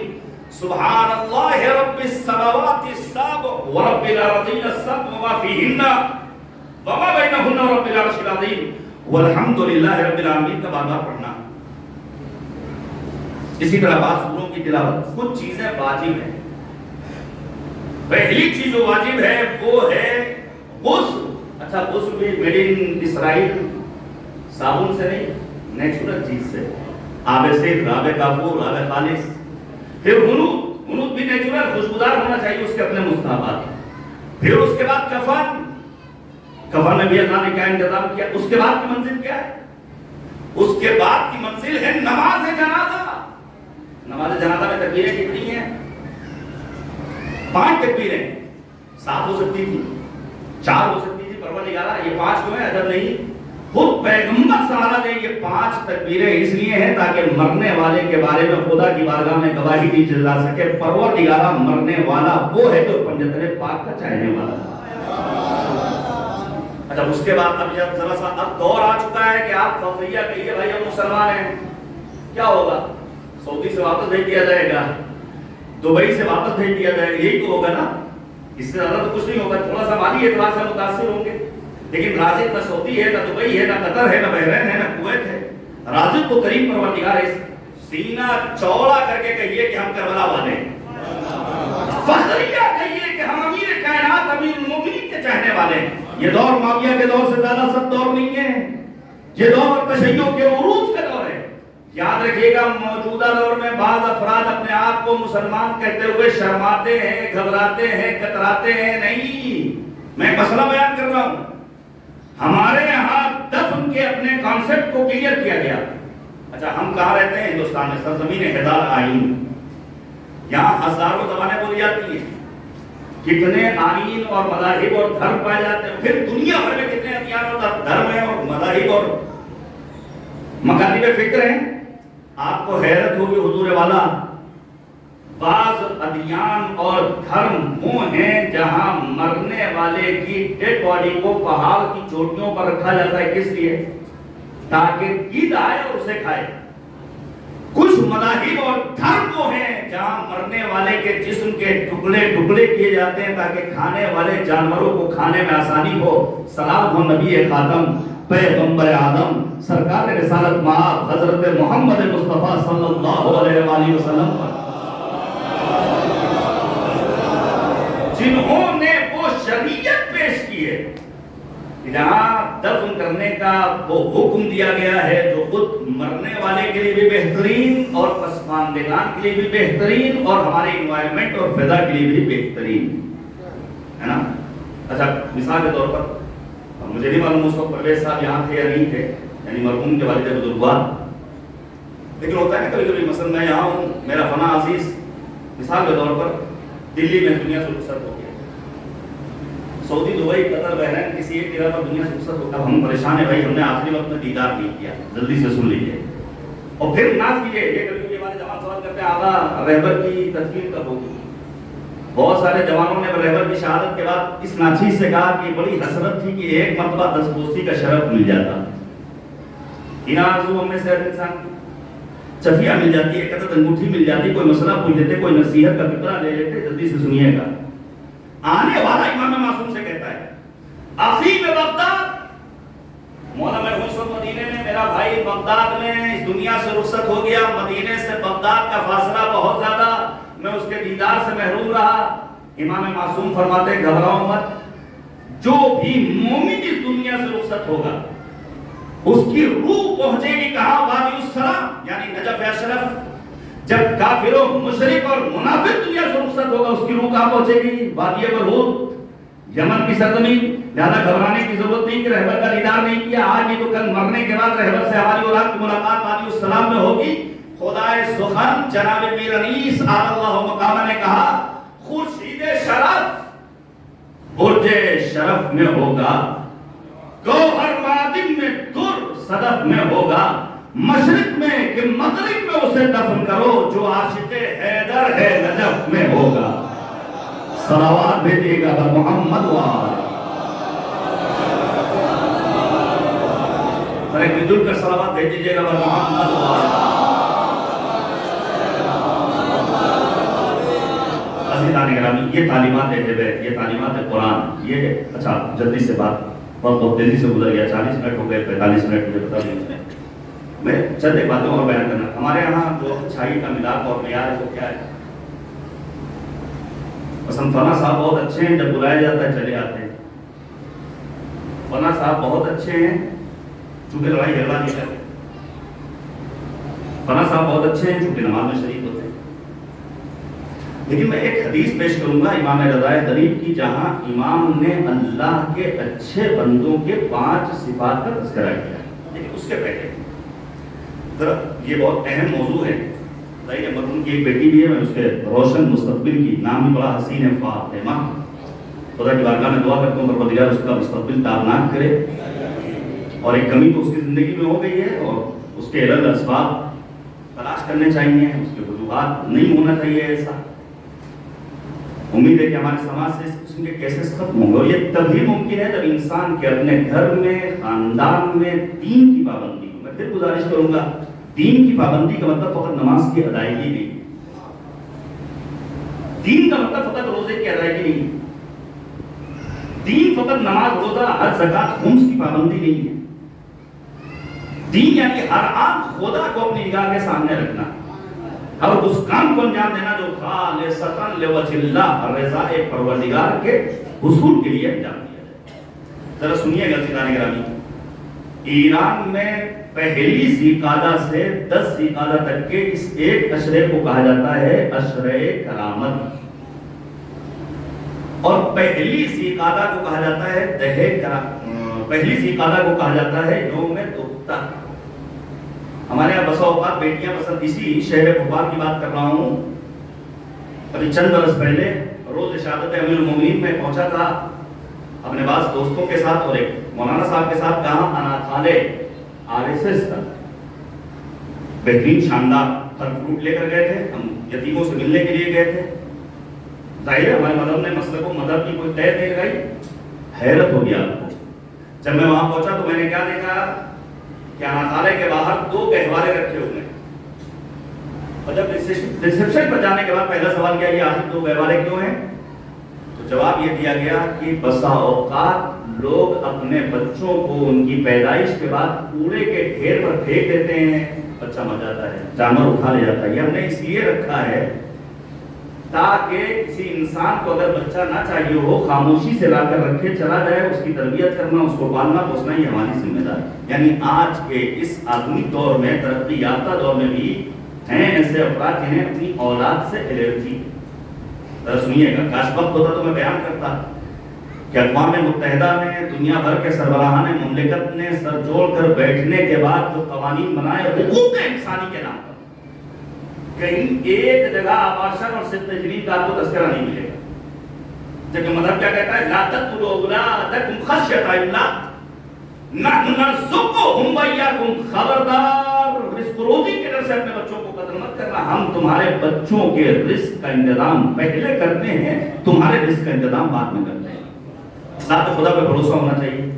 سبحان اللہ رب السماوات السبع ورب الارضین السبع وما فیہن وما بینہن رب العرش العظیم والحمد للہ رب العالمین کا بار بار پڑھنا۔ اسی طرح بعض سوروں کی تلاوت، کچھ چیزیں واجب ہیں، پہلی چیز جو واجب ہے وہ ہے غسل. اچھا غسل بھی میڈ ان اسرائیل، صابن سے نہیں، نیچرل چیز سے، آب سدر، آب کافور، آب خالص. پھر غنوت بھی نیچرل خوشبودار ہونا چاہیے، اس کے اپنے مستحبات. پھر اس کے بعد کفن میں بھی اللہ نے کیا انتظام کیا. اس کے بعد کی منزل کیا ہے؟ اس کے بعد کی منزل ہے نماز جنازہ. نماز جنازہ میں تکبیریں کتنی ہیں؟ 5 تکبیریں. 7 ہو سکتی تھی، 4 ہو سکتی تھی، پروردگارا یہ 5 کیوں ہے؟ ادب نہیں. خود پیغمبر سہارا دے یہ 5 تکبیریں اس لیے ہیں تاکہ مرنے والے کے بارے میں خدا کی بارگاہ میں گواہی دی جا سکے. پروردگارا مرنے والا وہ ہے جو پنجتن پاک کا چاہنے والا. اچھا اس کے بعد اب جب ذرا سا اب دور آ چکا ہے کہ آپ فوقیہ کہیے بھائی ہم مسلمان ہیں، کیا ہوگا؟ سعودی سے واپس بھیج دیا جائے گا، دبئی سے واپس بھیج دیا جائے گا، یہی تو ہوگا نا. اس سے زیادہ تو کچھ نہیں ہوگا. تھوڑا سا مالی اعتبار سے متاثر ہوں گے، لیکن رازق نہ سعودی ہے، نہ دبئی ہے، نہ قطر ہے، نہ بحرین ہے، نہ کویت ہے. رازق تو کریم پروردگار ہے. سینہ چوڑا کر کے کہیے کہ ہم کربلا والے ہیں. فخریہ کہیے کہ ہم امیر کائنات، امیر المومنین کے چاہنے والے ہیں. یہ دور معاویہ کے دور سے زیادہ سخت دور نہیں ہے. یہ دور تشیع کے عروج کا دور ہے. یاد رکھیے گا موجودہ دور میں بعض افراد اپنے آپ کو مسلمان کہتے ہوئے شرماتے ہیں، گھبراتے ہیں، کتراتے ہیں. نہیں، میں ایک مسئلہ بیان کر رہا ہوں. ہمارے یہاں دفن کے اپنے کانسیپٹ کو کلیئر کیا گیا. اچھا ہم کہاں رہتے ہیں؟ ہندوستان میں، سرزمین ہزار آئین. یہاں ہزاروں زبانیں بولی جاتی ہیں، کتنے آئین اور مذاہب اور دھرم پائے جاتے ہیں. پھر دنیا بھر میں کتنے ادیان اور دھرم ہیں اور مذاہب اور مکاتب فکر ہیں. آپ کو حیرت ہوگی حضور والا، بعض ادیان اور دھرم وہ ہیں جہاں مرنے والے کی ڈیڈ باڈی کو پہاڑ کی چوٹیوں پر رکھا جاتا ہے. کس لیے؟ تاکہ گیدڑ آئے اور اسے کھائے. کچھ مذاہب اور دھرم وہ ہیں جہاں مرنے والے کے جسم کے ٹکڑے ٹکڑے کیے جاتے ہیں تاکہ کھانے والے جانوروں کو کھانے میں آسانی ہو. سلام ہو نبی خاتم پیغمبر آدم سرکار رسالت مآب حضرت محمد مصطفیٰ صلی اللہ علیہ وآلہ وسلم پر، جنہوں نے وہ شریعت پیش کی ہے جہاں دفن کرنے کا وہ حکم دیا گیا ہے جو خود مرنے والے کے لیے بھی بہترین اور پسماندگان کے لیے بھی بہترین اور ہمارے انوائرمنٹ اور فضا کے لیے بھی بہترین ہے نا. اچھا مثال کے طور پر مجھے نہیں معلوم اس وقت پرویز صاحب یہاں تھے یا نہیں تھے، یعنی مرحوم کے والد بزرگوار، لیکن ہوتا ہے نا کبھی کبھی مثلا میں یہاں ہوں، میرا فنا عزیز مثال کے طور پر دلی میں دنیا سے رخصت ہو گیا، سعودی، دبئی، قطر، بحرین کسی ایک جگہ پر دنیا سے رخصت ہوتا ہے. ہم پریشان ہیں بھائی، ہم نے آخری وقت میں دیدار نہیں کیا، جلدی سے سن لیجیے اور پھر ناز کیجیے. یہ کبھی کبھی ہمارے جوان سوال کرتے ہیں آقا رہبر کی تدفین کب ہوگی؟ بہت سارے جوانوں نے رہبر کی شہادت کے بعد اس ناچیز سے کہا کہ بڑی حسرت تھی کہ ایک مرتبہ دستبوسی کا شرف مل جاتا. آرزو ہم میں سے ہر انسان چفیہ مل جاتی ہے، قطعت انگوٹھی مل جاتی، کوئی مسئلہ پوچھ لیتے، کوئی نصیحت کا فکرہ لے لیتے. جلدی سے سنیے گا. آنے والا امام معصوم سے کہتا ہے اخی میں بغداد، مولا مرحوم اس وقت مدینے میں، میرا بھائی بغداد میں اس دنیا سے رخصت ہو گیا. مدینے سے بغداد کا فاصلہ بہت زیادہ، میں اس کے دیدار سے محروم رہا. امام معصوم فرماتے گھبراؤ مت، جو بھی مومن اس دنیا سے رخصت ہوگا اس کی روح پہنچے گی کہاں؟ وادی السلام یعنی نجف اشرف. جب کافر و مشرک اور منافق دنیا سے رخصت ہوگا اس کی روح کہاں پہنچے گی؟ وادی برہوت، یمن کی سرزمین. زیادہ گھبرانے کی ضرورت نہیں کہ رہبر کا دیدار نہیں کیا آج بھی تو کل مرنے کے بعد رہبر سے ہماری اولاد کی ملاقات وادی السلام میں ہوگی. خدائے سخن جناب پیر انیس اعلی اللہ مقامہ نے کہا خورشید شرف برج شرف میں ہوگا، گوہر معدن میں در صدف میں ہوگا، مشرق میں کہ مغرب میں اسے دفن کرو، جو عاشق حیدر ہے نجف میں ہوگا. صلوات بھیجیے گا بر محمد وآل. ایک مل کر صلوات بھیج دیجیے گا بر محمد وآل. عزیزان گرامی، یہ تعلیمات ہے، یہ تعلیمات قرآن. یہ اچھا جلدی سے بات بہت تیزی سے گزر گیا، 40 منٹ ہو گئے، 45 منٹ مجھے پتا نہیں. میں چند ایک باتیں اور بیان کرنا. ہمارے یہاں جو اچھائی کا ملاپ اور معیار ہے وہ کیا ہے؟ مثلا فلاں صاحب بہت اچھے ہیں، جب بلایا جاتا ہے چلے آتے ہیں. فلاں صاحب بہت اچھے ہیں، چونکہ لڑائی جھگڑا نہیں کرتے. فلاں صاحب بہت اچھے ہیں، چونکہ نماز میں شریک ہوتے ہیں. لیکن میں ایک حدیث پیش کروں گا امام رضا غریب کی، جہاں امام نے اللہ کے اچھے بندوں کے 5 صفات کا تذکرہ کیا ہے. لیکن اس کے پہلے ذرا یہ بہت اہم موضوع ہے. مرحوم کی ایک بیٹی بھی ہے، میں اس کے روشن مستقبل کی، نام بھی بڑا حسین ہے، فاطمہ. خدا کی بارگاہ میں دعا کرتا ہوں پروردگار اس کا مستقبل تابناک کرے. اور ایک کمی تو اس کی زندگی میں ہو گئی ہے، اور اس کے علل اسباب تلاش کرنے چاہیے، اس کے وجوہات نہیں ہونا چاہیے ایسا. امید ہے کہ ہمارے سماج سے اس قسم کے کیسز ختم ہوں گے. اور یہ تبھی ممکن ہے جب انسان کے اپنے گھر میں، خاندان میں دین کی پابندی ہو. میں پھر گزارش کروں گا، دین کی پابندی کا مطلب فقط نماز کی ادائیگی نہیں، دین کا مطلب فقط روزے کی ادائیگی نہیں، دین فقط نماز، روزہ، حج، زکات، خمس کی پابندی نہیں ہے. دین یعنی ہر آن خدا کو اپنی نگاہ کے سامنے رکھنا اور اس کام کو انجام دینا جو خالصتاً لوجہ اللہ، رضا پروردگار کے حصول کے لیے انجام دیا جائے. ذرا سنیے گا سنانے گرامی، ایران میں پہلی ذیقعدہ سے 10 ذیقعدہ تک کے اس ایک عشرے کو کہا جاتا ہے عشرے کرامت، اور پہلی ذیقعدہ کو کہا جاتا ہے پہلی ذیقعدہ کو کہا جاتا ہے یوم تختہ. ہمارے یہاں بسا اوقات بیٹیاں، مثلا اسی شہر بھوپال کی بات کر رہا ہوں، ابھی چند برس پہلے روز شہادت امیر المومنین میں پہنچا تھا اپنے بعض دوستوں کے ساتھ اور ایک مولانا صاحب کے ساتھ. کہاں؟ اناتھالے RSS کا بہترین شاندار پھل فروٹ لے کر گئے تھے. ہم یتیموں سے ملنے کے لیے گئے تھے. ظاہر ہے ہمارے مذہب نے مسئلے کو مذہب کی کوئی طے نہیں لگائی. حیرت ہو گیا آپ کو جب میں وہاں پہنچا تو میں نے کیا دیکھا کہ اناتھالے کے باہر 2 گہوارے رکھے ہوئے ہیں. اور جب ریسیپشن پر جانے کے بعد پہلا سوال کیا، یہ آخر 2 گہوارے کیوں ہیں؟ تو جواب یہ دیا گیا کہ بسا اوقات لوگ اپنے بچوں کو ان کی پیدائش کے بعد کوڑے کے ڈھیر پر پھینک دیتے ہیں، بچہ مر جاتا ہے، جانور اٹھا لے جاتا ہے. یہ ہم نے اس لیے رکھا ہے تاکہ کسی انسان کو اگر بچہ نہ چاہیے ہو، خاموشی سے لا کر رکھے چلا جائے. اس کی تربیت کرنا، اس کو پالنا پوسنا یہ ہماری ذمہ داری. یعنی آج کے اس آدھونک دور میں، ترقی یافتہ دور میں بھی ہیں ایسے افراد جنہیں اپنی اولاد سے الرجی. سنیے گا، کاش وقت ہوتا تو میں بیان کرتا کہ اقوام متحدہ میں دنیا بھر کے سربراہان مملکت نے سر جوڑ کر بیٹھنے کے بعد جو قوانین بنائے حقوق انسانی کے نام پر، کہیں ایک جگہ آباشن اور صدق تجریب کا آپ کو تذکرہ نہیں ملے گا. جبکہ مذہب کیا کہتا ہے؟ لا تقتلوا اولادکم خشیۃ املاق نحن نرزقهم وإياکم. خبردار، رزق روزی کے ڈر سے اپنے بچوں کو قتل مت کرنا. ہم تمہارے بچوں کے رزق کا انتظام پہلے کرتے ہیں، تمہارے رزق کا انتظام بعد میں کرتے ہیں. ساتھ خدا پہ بھروسہ ہونا چاہیے.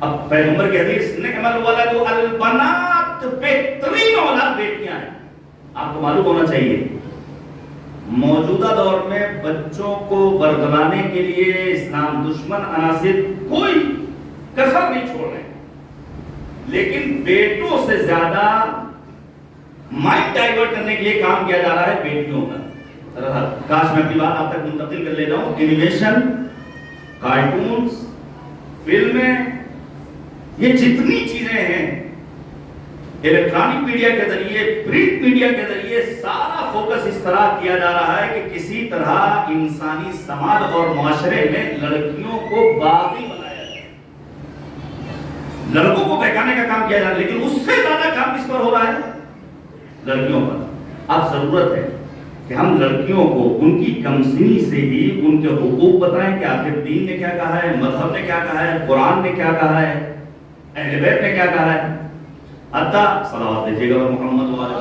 اب پیغمبر کی حدیث نعم الولد البنات، بہترین اولاد بیٹیاں ہیں. آپ کو معلوم ہونا چاہیے موجودہ دور میں بچوں کو ورگلانے کے لیے اسلام دشمن عناصر کوئی کسر نہیں چھوڑ رہے، لیکن بیٹوں سے زیادہ مائنڈ ڈائیورٹ کرنے کے لیے کام کیا جا رہا ہے بیٹیوں کا. کاش میں اپنی بات آپ تک منتقل کر لے جاؤں. اینیمیشن، کارٹونز، فلمیں، یہ جتنی چیزیں ہیں الیکٹرانک میڈیا کے ذریعے، پرنٹ میڈیا کے ذریعے، سارا فوکس اس طرح کیا جا رہا ہے کہ کسی طرح انسانی سماج اور معاشرے میں لڑکیوں کو باغی بنایا جائے، لڑکوں کو بہکانے کا کام کیا جا رہا ہے. لیکن اس سے زیادہ کام کس پر ہو رہا ہے؟ لڑکیوں پر. اب ضرورت ہے کہ ہم لڑکیوں کو ان کی کمسنی سے ہی ان کے حقوق بتائیں کہ آخر دین نے کیا کہا ہے، مذہب نے کیا کہا ہے، قرآن نے کیا کہا ہے، اہل بیت نے کیا کہا ہے. حتیٰ صلوات دیجیے گا محمد وعلیہ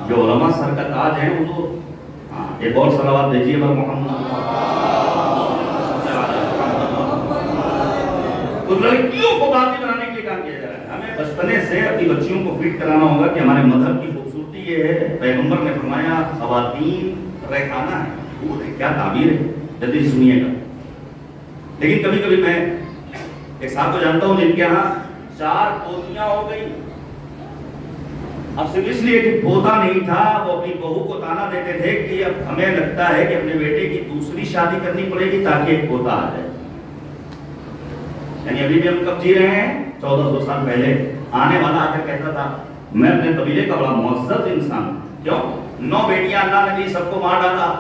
جو علماء سر کا تاج ہیں وہ تو ایک اور صلوات دیجیے گا محمد. تو لڑکیوں کو باقی بنانے کے لیے کام کیا جا رہا ہے. ہمیں بچپنے سے اپنی بچیوں کو فٹ کرانا ہوگا کہ ہمارے مذہب کی خوبصورتی یہ ہے. پیغمبر نے فرمایا خواتین ریحانہ ہے. وہ کیا تعبیر ہے، جلدی سنیے گا. لیکن کبھی کبھی میں ایک صاحب کو جانتا ہوں جن کے یہاں 4 پوتیاں ہو گئی، اب صرف اس لیے کہ پوتا نہیں تھا، وہ اپنی بہو کو تانا دیتے تھے کہ اب ہمیں لگتا ہے کہ اپنے بیٹے کی دوسری شادی کرنی پڑے گی تاکہ ایک پوتا آ جائے. یعنی ابھی بھی ہم کب جی رہے ہیں؟ 1400 سال پہلے. آنے والا آ کر کہتا تھا میں اپنے قبیلے کا بڑا معزز انسان ہوں. کیوں؟ 9 بیٹیاں اللہ نے دی، سب کو مار ڈالا.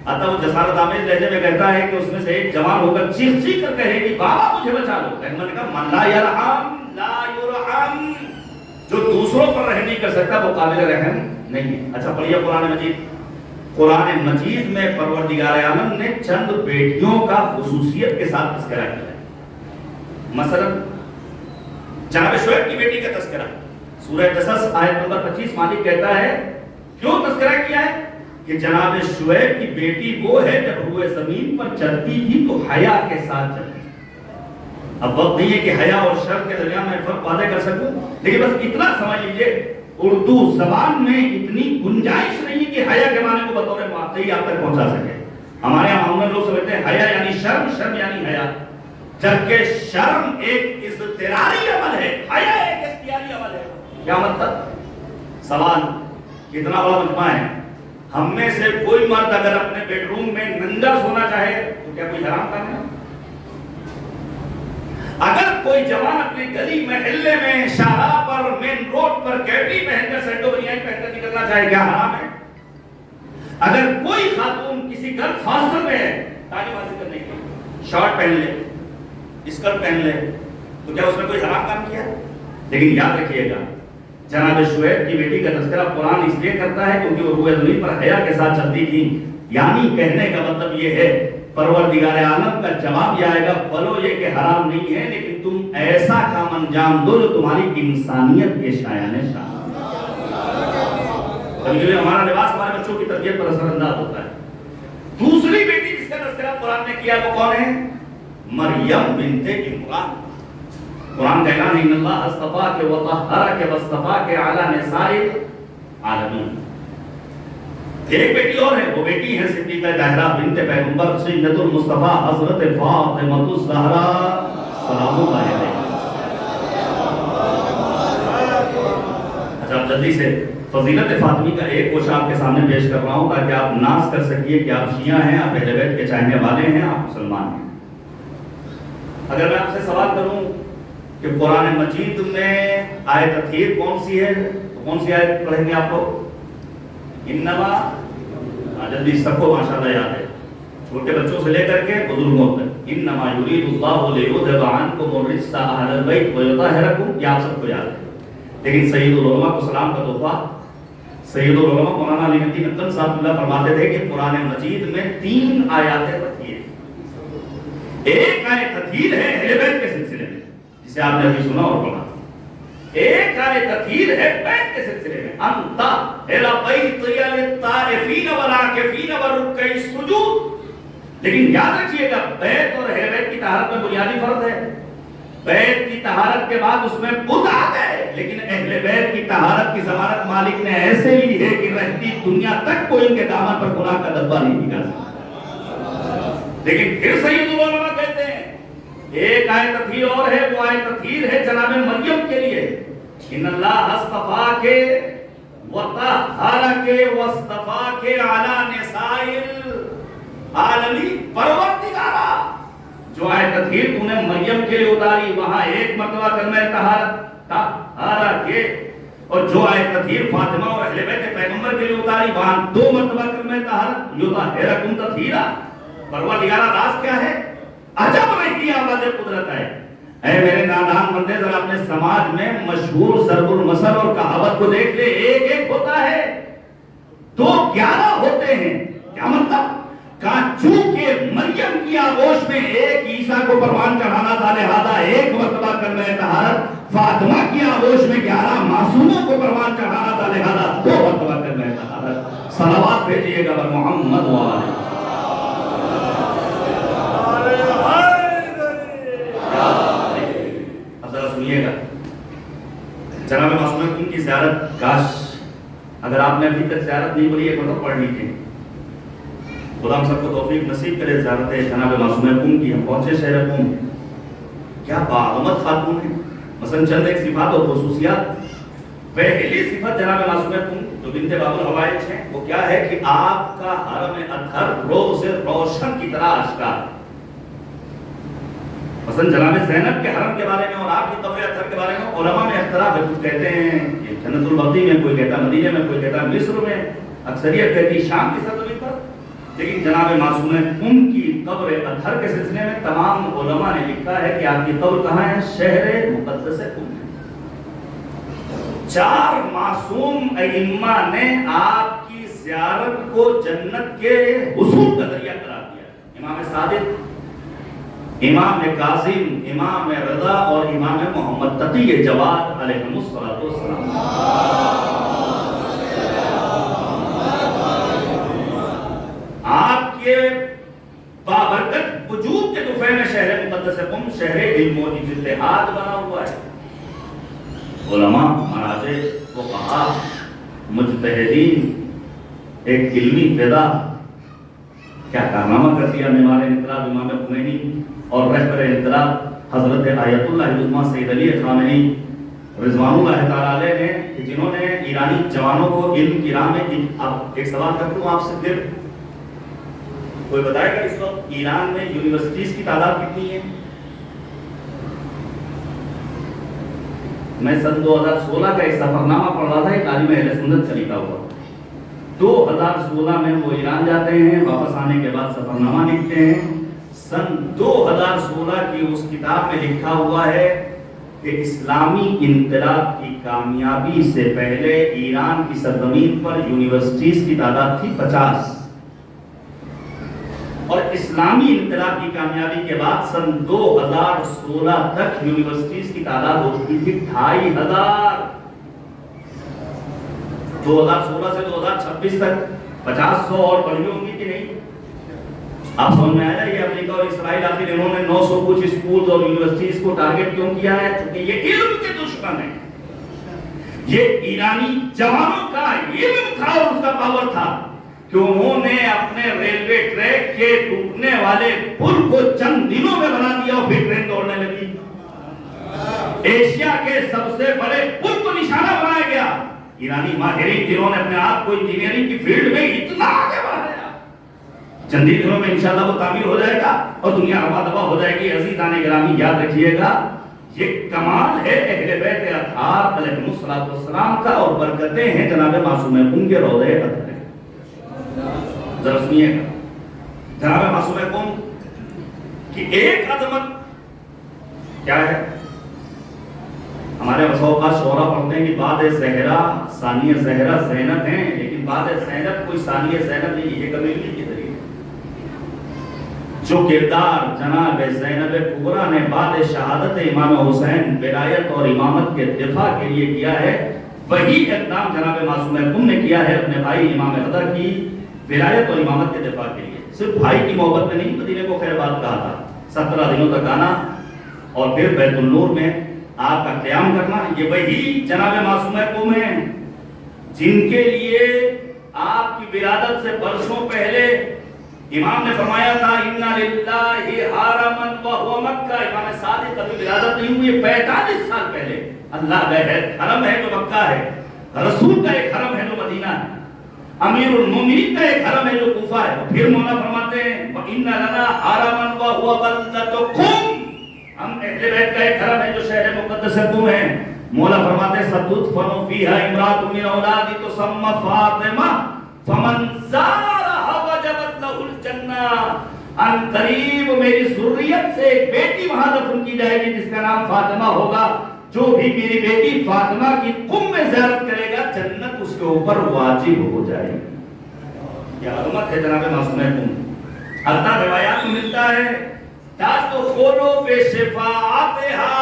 اتہ وہ جسارت آمیز لہجے میں کہتا ہے کہ اس میں سے ایک جوان ہو کر چیخ چیخ کر کہے کہ بابا مجھے بچا لو. پیغمبر نے کہا من لا یرحم لا یرحم، جو دوسروں پر رحم نہیں کر سکتا وہ قابل رحم نہیں ہے. اچھا پڑھیے قرآن مجید. قرآن مجید میں پروردگار عالم نے چند بیٹیوں کا خصوصیت کے ساتھ تذکرہ کیا ہے. مثلا جناب شعیب کی بیٹی کا تذکرہ سورہ قصص آیت نمبر 25. مالک کہتا ہے کیوں تذکرہ کیا ہے کہ جناب شعیب کی بیٹی وہ ہے جب روئے زمین پر چلتی تھی تو حیا کے ساتھ چلتی. اب وقت نہیں ہے کہ حیا اور شرم کے درمیان میں فرق واضح کر سکوں، لیکن بس اتنا سمجھ لیجئے اردو زبان میں اتنی گنجائش نہیں کہ حیا کے معنی کو بطور معطی آپ تک پہنچا سکے. ہمارے یہاں عموماً لوگ سمجھتے ہیں حیا یعنی شرم، شرم یعنی حیا، جبکہ شرم ایک اضطراری عمل ہے، حیا ایک اختیاری عمل ہے. کیا مطلب؟ سوال کتنا بڑا مجمع ہے. ہم میں سے کوئی مرد اگر اپنے بیڈ روم میں ننگا سونا چاہے تو کیا کوئی حرام کام ہے؟ اگر کوئی جوان اپنی گلی محلے میں شاہراہ پر مین روڈ پر کیپری پہن کر سینڈو بنیان پہن کر نکلنا چاہے کیا حرام ہے؟ اگر کوئی خاتون کسی گرلز ہاسٹل میں ہے تعلیم حاصل کرنے کی شارٹ پہن لے اسکرٹ پہن لے تو کیا اس نے کوئی حرام کام کیا؟ لیکن یاد رکھیے گا جناب شعیب کی بیٹی کا تذکرہ قرآن اس لیے کرتا ہے کیونکہ وہ روئے زمین پر حیا کے ساتھ چلتی تھی. یعنی کہنے کا مطلب یہ ہے پروردگار عالم کا جواب یہ آئے گا فلو یہ کہ حرام نہیں ہے لیکن تم ایسا کام انجام دو جو تمہاری انسانیت کے شایان شان. کبھی ہمارا لباس ہمارے بچوں کی تربیت پر اثر انداز ہوتا ہے. دوسری بیٹی جس کا تذکرہ قرآن نے کیا وہ کون ہے؟ مریم بنت عمران. قرآن کا اعلان ان اللہ اصطفاک وطہرک واصطفاک علی نساء العالمین. ایک بیٹی اور ہے، وہ بیٹی ہے صدیقہ طاہرہ بنت پیغمبر سیدۃ المصطفیٰ حضرت فاطمہ الزہرا سلام اللہ علیہا. اچھا جلدی سے فضیلت فاطمی کا ایک کوشش آپ کے سامنے پیش کر رہا ہوں تاکہ آپ ناز کر سکیے کہ آپ شیعہ ہیں، آپ اہل بیت کے چاہنے والے ہیں، آپ مسلمان ہیں. اگر میں آپ سے سوال کروں کہ قرآن مجید میں آیت تطہیر کون سی ہے تو کون سی آیت پڑھیں گے آپ لوگ؟ انما، جلدی سب کو ماشاءاللہ یاد ہے، چھوٹے بچوں سے لے کر کے بزرگوں تک. انما یرید اللہ لیذھب عنکم الرجس اہل البیت ویطہرکم، یہ آپ سب کو یاد ہے. لیکن سید العلماء کو سلام کا تحفہ سید العلماء مولانا علی الدین اکن صاحب اللہ فرماتے تھے کہ قرآن مجید میں 3 آیات تطہیر. ایک آیت تطہیر ہے اہل بیت کے سلسلے میں جسے آپ نے ابھی سنا اور پڑھا. ایک آیت تطہیر ہے بیت کے سلسلے میں انتا الی بیت للطائفین والعاکفین والرکع السجود. لیکن یاد رکھیے گا بیت اور اہل بیت کی طہارت میں بنیادی فرق ہے. بیت کی طہارت کے بعد اس میں بت آ گئے، لیکن اہل بیت کی طہارت کی ضمانت مالک نے ایسے لی ہے کہ رہتی دنیا تک کوئی ان کے دامن پر گناہ کا دبا نہیں نکال سکتا. لیکن پھر سید العلماء کہتے ہیں ایک آیت تطہیر اور ہے، وہ آیت تطہیر ہے جناب مریم کے لیے. ان اللہ اصطفاک وطہرک واصطفاک علی نساء العالمین. پروردگارا جو آیت تطہیر تو نے مریم کے لیے اتاری وہاں ایک مرتبہ کلمہ طہارت کے، اور جو آیت تطہیر فاطمہ اور اہل بیت پیغمبر کے لیے اتاری وہاں 2 مرتبہ کلمہ طہارت. یطہرکم تطہیرا. پروردگارا راز کیا ہے؟ عجب نہیں آواز قدرت ہے. اے میرے نادان بندے ذرا اپنے سماج میں مشہور ضرب المثل اور کہاوت کو دیکھ لے. ایک ایک ہوتا ہے 2 11 ہوتے ہیں. کیا مطلب؟ کہا چونکہ مریم کی آغوش میں ایک عیسیٰ کو پروان چڑھانا تھا لہذا ایک مرتبہ کلمہ طہارت. فاطمہ کی آغوش میں 11 معصوموں کو پروان چڑھانا تھا لہذا 2 مرتبہ کلمہ طہارت. صلوات بھیجیے گا محمد وآلہ. سنیے گا جناب معصومہ کی زیارت، کاش اگر آپ نے ابھی تک زیارت نہیں پڑھی ہے تو پڑھ لیجیے. خدا ہم سب کو توفیق نصیب کرے زیارت جناب معصومہ کی. ہم پہنچے شہر قم، کیا باعظمت خاتون ہے. مثلا چند ایک صفات اور خصوصیات. پہلی صفت جناب معصوم جو بنت باب الحوائج ہیں وہ کیا ہے کہ آپ کا حرم اطہر روز روشن کی طرح آشکار. مثلا جناب زینب کے حرم کے بارے میں اور آپ کی قبر اطہر کے بارے میں علماء میں اختلاف ہے. کچھ کہتے ہیں کہ جنت البقیع میں، کوئی کہتا مدینے میں، کوئی کہتا مصر میں، اکثریت کہتی شام کی سرزمین پر. لیکن جناب معصوم کی قبر اطہر کے سلسلے میں تمام علماء نے لکھا ہے کہ آپ کی قبر کہاں ہے؟ شہر مقدس قم. 4 معصوم ائمہ نے آپ کی زیارت کو جنت کے حصول کا ذریعہ قرار دیا. امام صادق، امام کاظم، امام رضا اور امام محمد تقی جواد علیہ السلام. آپ کے بابرکت وجود کے دفعہ میں شہر مقدس قم شہر علم و اجتہاد بنا ہوا ہے. علماء، مراجع، فقہاء، مجتہدین، ایک علمی فضا کیا کارنامہ کر دیا. معمار انقلاب امام خمینی اور رہبر انقلاب حضرت آیت اللہ العظمیٰ سید علی خامنئی رضوان اللہ تعالیٰ علیہ نے، جنہوں نے ایرانی جوانوں کو علم کی راہ میں. اب ایک سوال کرتا ہوں آپ سے، پھر کوئی بتائے گا اس وقت ایران میں یونیورسٹیز کی تعداد کتنی ہے؟ میں سن 2016 کا ایک سفرنامہ پڑھ رہا تھا، ایک عالم اہل سنت کا لکھا ہوا. 2016 میں وہ ایران جاتے ہیں، واپس آنے کے بعد سفرنامہ لکھتے ہیں. سن 2016 کی اس کتاب میں لکھا ہوا ہے کہ اسلامی انقلاب کی کامیابی سے پہلے ایران کی سرزمین پر یونیورسٹیز کی تعداد تھی 50، اور اسلامی انقلاب کی کامیابی کے بعد سن 2016 تک یونیورسٹیز کی تعداد ہو چکی تھی 2500. 2016 سے 2026 تک 50 اور بڑھی ہوں گی کہ نہیں؟ آپ سمجھ میں آیا یہ امریکہ اور اسرائیل آخر انہوں نے 900 کچھ اسکول اور یونیورسٹیز کو ٹارگٹ کیوں کیا ہے؟ چونکہ یہ علم کے دشمن ہیں. یہ ایرانی جوانوں کا علم تھا اور اس کا پاور تھا کہ انہوں نے اپنے ریلوے ٹریک کے ٹوٹنے والے پل کو چند دنوں میں بنا دیا اور پھر ٹرین دوڑنے لگی. ایشیا کے سب سے بڑے پل کو نشانہ بنایا گیا. ایرانی ماہرین جنہوں نے اپنے آپ کو انجینئرنگ کی فیلڈ میں اتنا آگے بڑھایا، چند ہی دنوں میں انشاءاللہ وہ تعمیر ہو جائے گا اور دنیا ہوا دبا ہو جائے گی. عزیزان گرامی یاد رکھیے گا یہ کمال ہے اہل بیت اطہار علیہ السلام کا، اور برکتیں ہیں جناب معصوم قم کے روضے اطہر. ذرا سنیے گا جناب معصوم قم کی ایک عظمت کیا ہے. ہمارے اوقات شعرا پڑھتے ہیں کہ بعد زہرا ثانیہ زہرا زینب ہیں، لیکن بعد زینب کوئی ثانیہ زینب نہیں. یہ کمیونٹی کے ذریعے جو کردار جناب زینب کبریٰ نے بعد شہادت امام حسین ولایت اور امامت کے دفاع کے لیے کیا ہے، وہی اقدام جناب معصوم قم نے کیا ہے اپنے بھائی امام رضا کی ولایت اور امامت کے دفاع کے لیے. صرف بھائی کی محبت میں نہیں، مدینے کو خیر بات کہا تھا. 17 دنوں تک آنا اور پھر بیت النور میں آپ کا قیام کرنا. یہ وہی جناب معصوم قم ہیں جن کے لیے آپ کی ولادت سے برسوں پہلے امام نے فرمایا تھا اِنَّ لِلَّهِ حَرَمًا وَهُوَ مَكَّةَ. امام صادق ابھی ولادت نہیں ہوئی، 45 سال پہلے اللہ کا حرم ہے جو مکہ ہے، رسول کا ایک حرم ہے جو مدینہ ہے، امیر المومنین کا ایک حرم ہے جو کوفہ ہے. پھر مولا فرماتے ہیں وَإِنَّ لَنَا حَرَمًا وَهُوَ بَلْدَةُ قُم. ہم اہل بیت کا ایک حرم ہے جو شہر مقدس قم ہے. مولا فرماتے ہیں سَتُدْفَنُ فِيهَا امْرَأَةٌ مِنْ أَوْلَادِي تُسَمَّى فَاطِمَةٌ فَمَنْ زَارَهَا وَجَبَتْ لَهُ الْجَنَّةُ. ان قریب میری ذریت سے ایک بیٹی وہاں دفن کی جائے گی جس کا نام فاطمہ ہوگا. جو بھی میری بیٹی فاطمہ کی قم میں زیارت کرے گا جنت اس کے اوپر واجب ہو جائے گی. یہ عظمت ہے جناب معصوم قم. اللہ روایات میں ملتا ہے تدخلوا بشفاعتها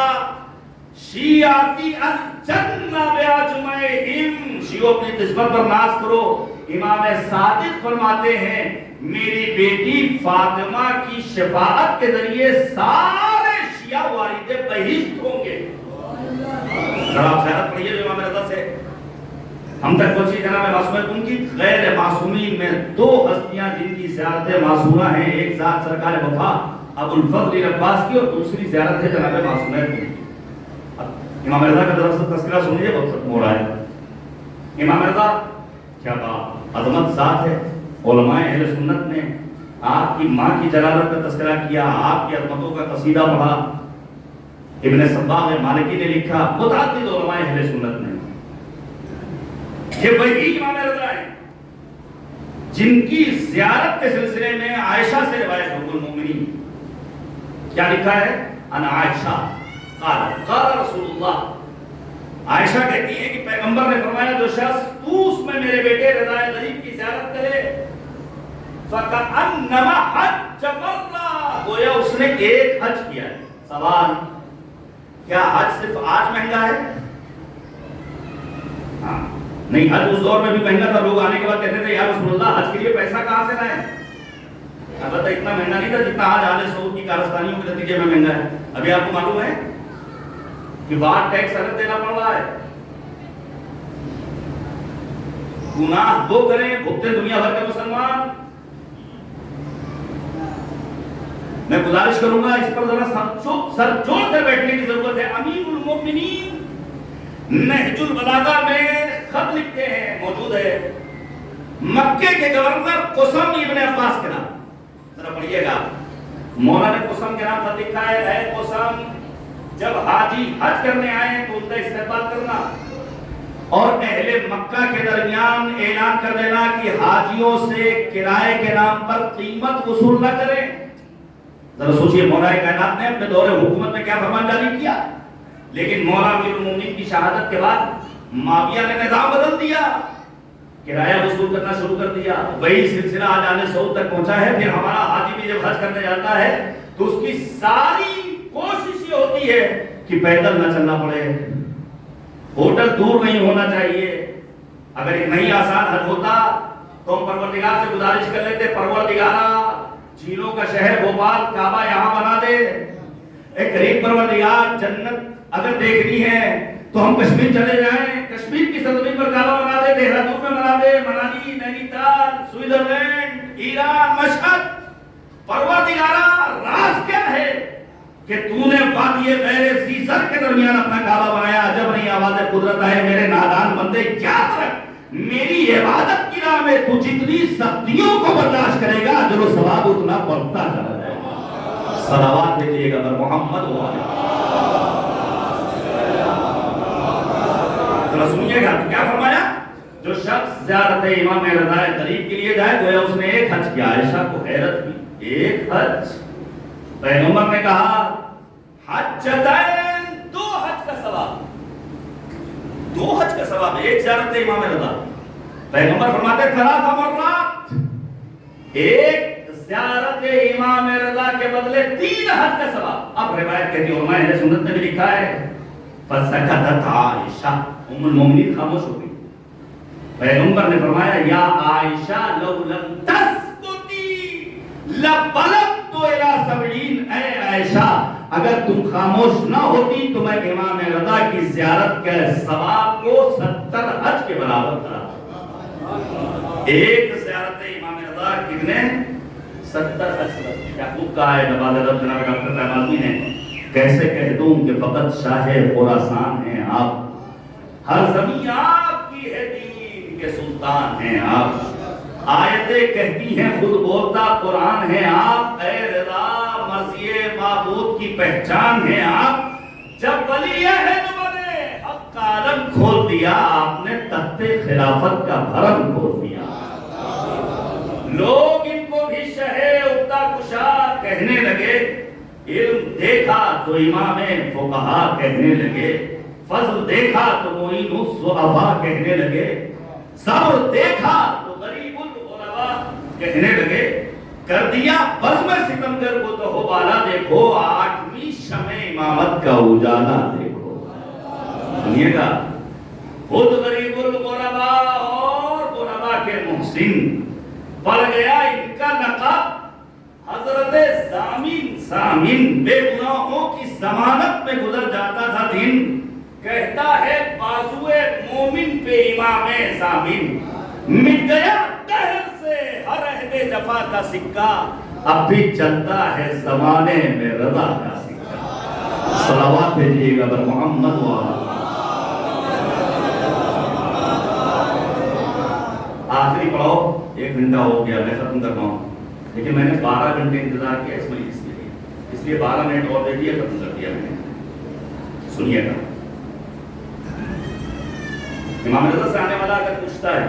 شیعتی الجنہ باجمعہم. شیعوں اپنی قسمت پر ناز کرو. امام صادق فرماتے ہیں میری بیٹی فاطمہ کی شفاعت کے ذریعے سارے شیعہ وارد بہشت ہوں گے. ذرا آپ زیارت پڑھیے جو امام رضا سے ہم تک پہنچی جناب معصوم قم کی. غیر معصومین میں 2 ہستیاں جن کی زیارت معصومہ ہیں، ایک ذات سرکار وفا ابو الفضل عباس کی اور دوسری زیارت ہے جناب معصوم قم کی. امام رضا کا ذرا سا تذکرہ سنیے، وقت ختم ہو رہا ہے. امام رضا کیا بات عظمت ذات ہے. علماء اہل سنت نے آپ کی ماں کی جلالت کا تذکرہ کیا، آپ کی عظمتوں کا قصیدہ پڑھا. ابن صباغ مالکی نے لکھا، متعدد علماء اہل سنت نے. یہ وہی امام رضا ہیں جن کی زیارت کے سلسلے میں عائشہ سے روایت ام المومنین کیا لکھا ہے؟ ان عائشہ قال رسول اللہ. عائشہ کہتی ہے کہ پیغمبر نے فرمایا جو شخص طوس میں میرے بیٹے رضا غریب کی زیارت کرے فَكَأَنَّمَا حَجَّ مَرَّةً، گویا اس نے ایک حج کیا ہے. سوال، کیا حج صرف آج مہنگا ہے؟ ہاں نہیں، حج اس دور میں بھی مہنگا تھا. لوگ آنے کے بعد کہتے تھے یا رسول اللہ حج کے لیے پیسہ کہاں سے لائیں؟ البتہ اتنا مہنگا نہیں تھا جتنا آج آل سعود کی کارستانیوں کے نتیجے میں مہنگا ہے. ابھی آپ کو معلوم ہے کہ وات ٹیکس الگ دینا پڑ رہا ہے. گناہ وہ کریں بھگتے دنیا بھر کے مسلمان. میں گزارش کروں گا اس پر ذرا سر جوڑ کر بیٹھنے کی ضرورت ہے. امیر المومنین نہج البلاغہ میں خط لکھتے ہیں، موجود ہے، مکے کے گورنر قسم ابن عباس کے نام. ذرا پڑھیے گا. مولا نے قسم کے نام خط لکھا ہے، اے قسم جب حاجی حج کرنے آئے تو ان کا استقبال کرنا اور اہل مکہ کے درمیان اعلان کر دینا کہ حاجیوں سے کرائے کے نام پر قیمت وصول نہ کریں. ذرا سوچئے مولا کائنات نے اپنے دور حکومت میں کیا فرمان جاری کیا. لیکن مولا امیر المومنین کی شہادت کے بعد معاویہ نے نظام بدل دیا، کرایہ وصول کرنا شروع کر دیا. وہی سلسلہ آج آل سعود تک پہنچا ہے. پھر ہمارا حاجی بھی جب حج کرنے جاتا ہے تو اس کی ساری کوشش یہ ہوتی ہے کہ پیدل نہ چلنا پڑے، ہوٹل دور نہیں ہونا چاہیے. اگر ایک نہیں آسان حج ہوتا تو ہم پروردگار سے گزارش کر لیتے، پروردگارا جھیلوں کا شہر بھوپال کعبہ یہاں بنا دے. ایک قریب پروردگار جنت اگر دیکھنی ہے تو ہم کشمیر چلے جائیں، کشمیر کی سرزمین پر کعبہ بنا دے، دہرادون میں بنا دے، منالی، نینی تال، سوئٹزرلینڈ، ایران، مشہد. پروردگارا راز کیا ہے کہ تو نے وادی غیر سیسر کے درمیان اپنا کعبہ بنایا؟ جب نہیں آواز قدرت آئے میرے نادان بندے، یاد رکھ میری عبادت کی راہ میں تو جتنی سختیوں کو برداشت کرے گا اجر و ثواب اتنا بڑھتا چلا جائے گا. صلوات بھیجیے گا محمد وعلیہ. سنیے گا کیا فرمایا؟ جو شخص زیارت امام رضا غریب کے لیے جائے گویا اس نے ایک حج کیا. عائشہ کو حیرت ہوئی، ایک حج؟ پیغمبر نے کہا حجتین، دو حج کا ثواب، دو حج کا ثواب، ایک زیارت امام رضا. پیغمبر فرماتے ثلاث مرات، ایک زیارت امام رضا کے بدلے 3 حج کا ثواب. اب روایت کہتی ہے علماء اہل سنت نے بھی لکھا ہے فسکتت عائشہ، ام المومنین خاموش ہو گئی. پیغمبر نے فرمایا یا عائشہ لو لم تسکتی لبلغت الی 70. اے عائشہ اگر تم خاموش نہ ہوتی تو میں امام رضا کی زیارت کے ثواب کو 70 حج کے برابر کرا. ایک زیارت امام رضا کتنے؟ 70 حج. یعقوب کا ہے نواز رب جناب ڈاکٹر صاحب آدمی نے کیسے کہہ دوں کہ فقط شاہ خراسان ہیں آپ، ہر زمین آپ کی ہے، دین کے سلطان ہیں آپ، آیتیں کہتی ہیں خود بولتا قرآن ہے آپ، اے رضا مرضی معبود کی پہچان ہے آپ. جب ولی ہے تو بنے حق کا عالم کھول دیا آپ نے، تخت خلافت کا بھرم کھول دیا. لوگ ان کو بھی شہ اقتا کشا کہنے لگے، علم دیکھا تو امام فقہا کہنے لگے، فضل دیکھا تو معین الضعفاء کہنے لگے، صبر دیکھا تو غریب الغرباء کہنے لگے. کر دیا بزم ستمگر کو تو ہو بالا دیکھو، 8ویں شمع امامت کا اجالا دیکھو. سنیے گا، خود غریب الغرباء اور غرباء کے محسن پڑ گیا ان کا لقب حضرت ضامن بے گناہوں کی ضمانت میں گزر جاتا تھا دن. کہتا ہے بازوئے مومن پہ امام ضامن، مٹ گیا دہر سے ہر عہد جفا کا سکہ، اب بھی چلتا ہے زمانے میں رضا کا سکہ. صلوات بھیجیے گا بر محمد وعلیہ. 1 گھنٹہ ہو گیا میں ختم کر رہا ہوں، لیکن میں نے 12 گھنٹے انتظار کیا اس مجلس کے لیے، اس لیے 12 منٹ اور دے دیے، ختم کر دیا میں نے۔ سنیے گا، امام رضا سے آنے والا اگر پوچھتا ہے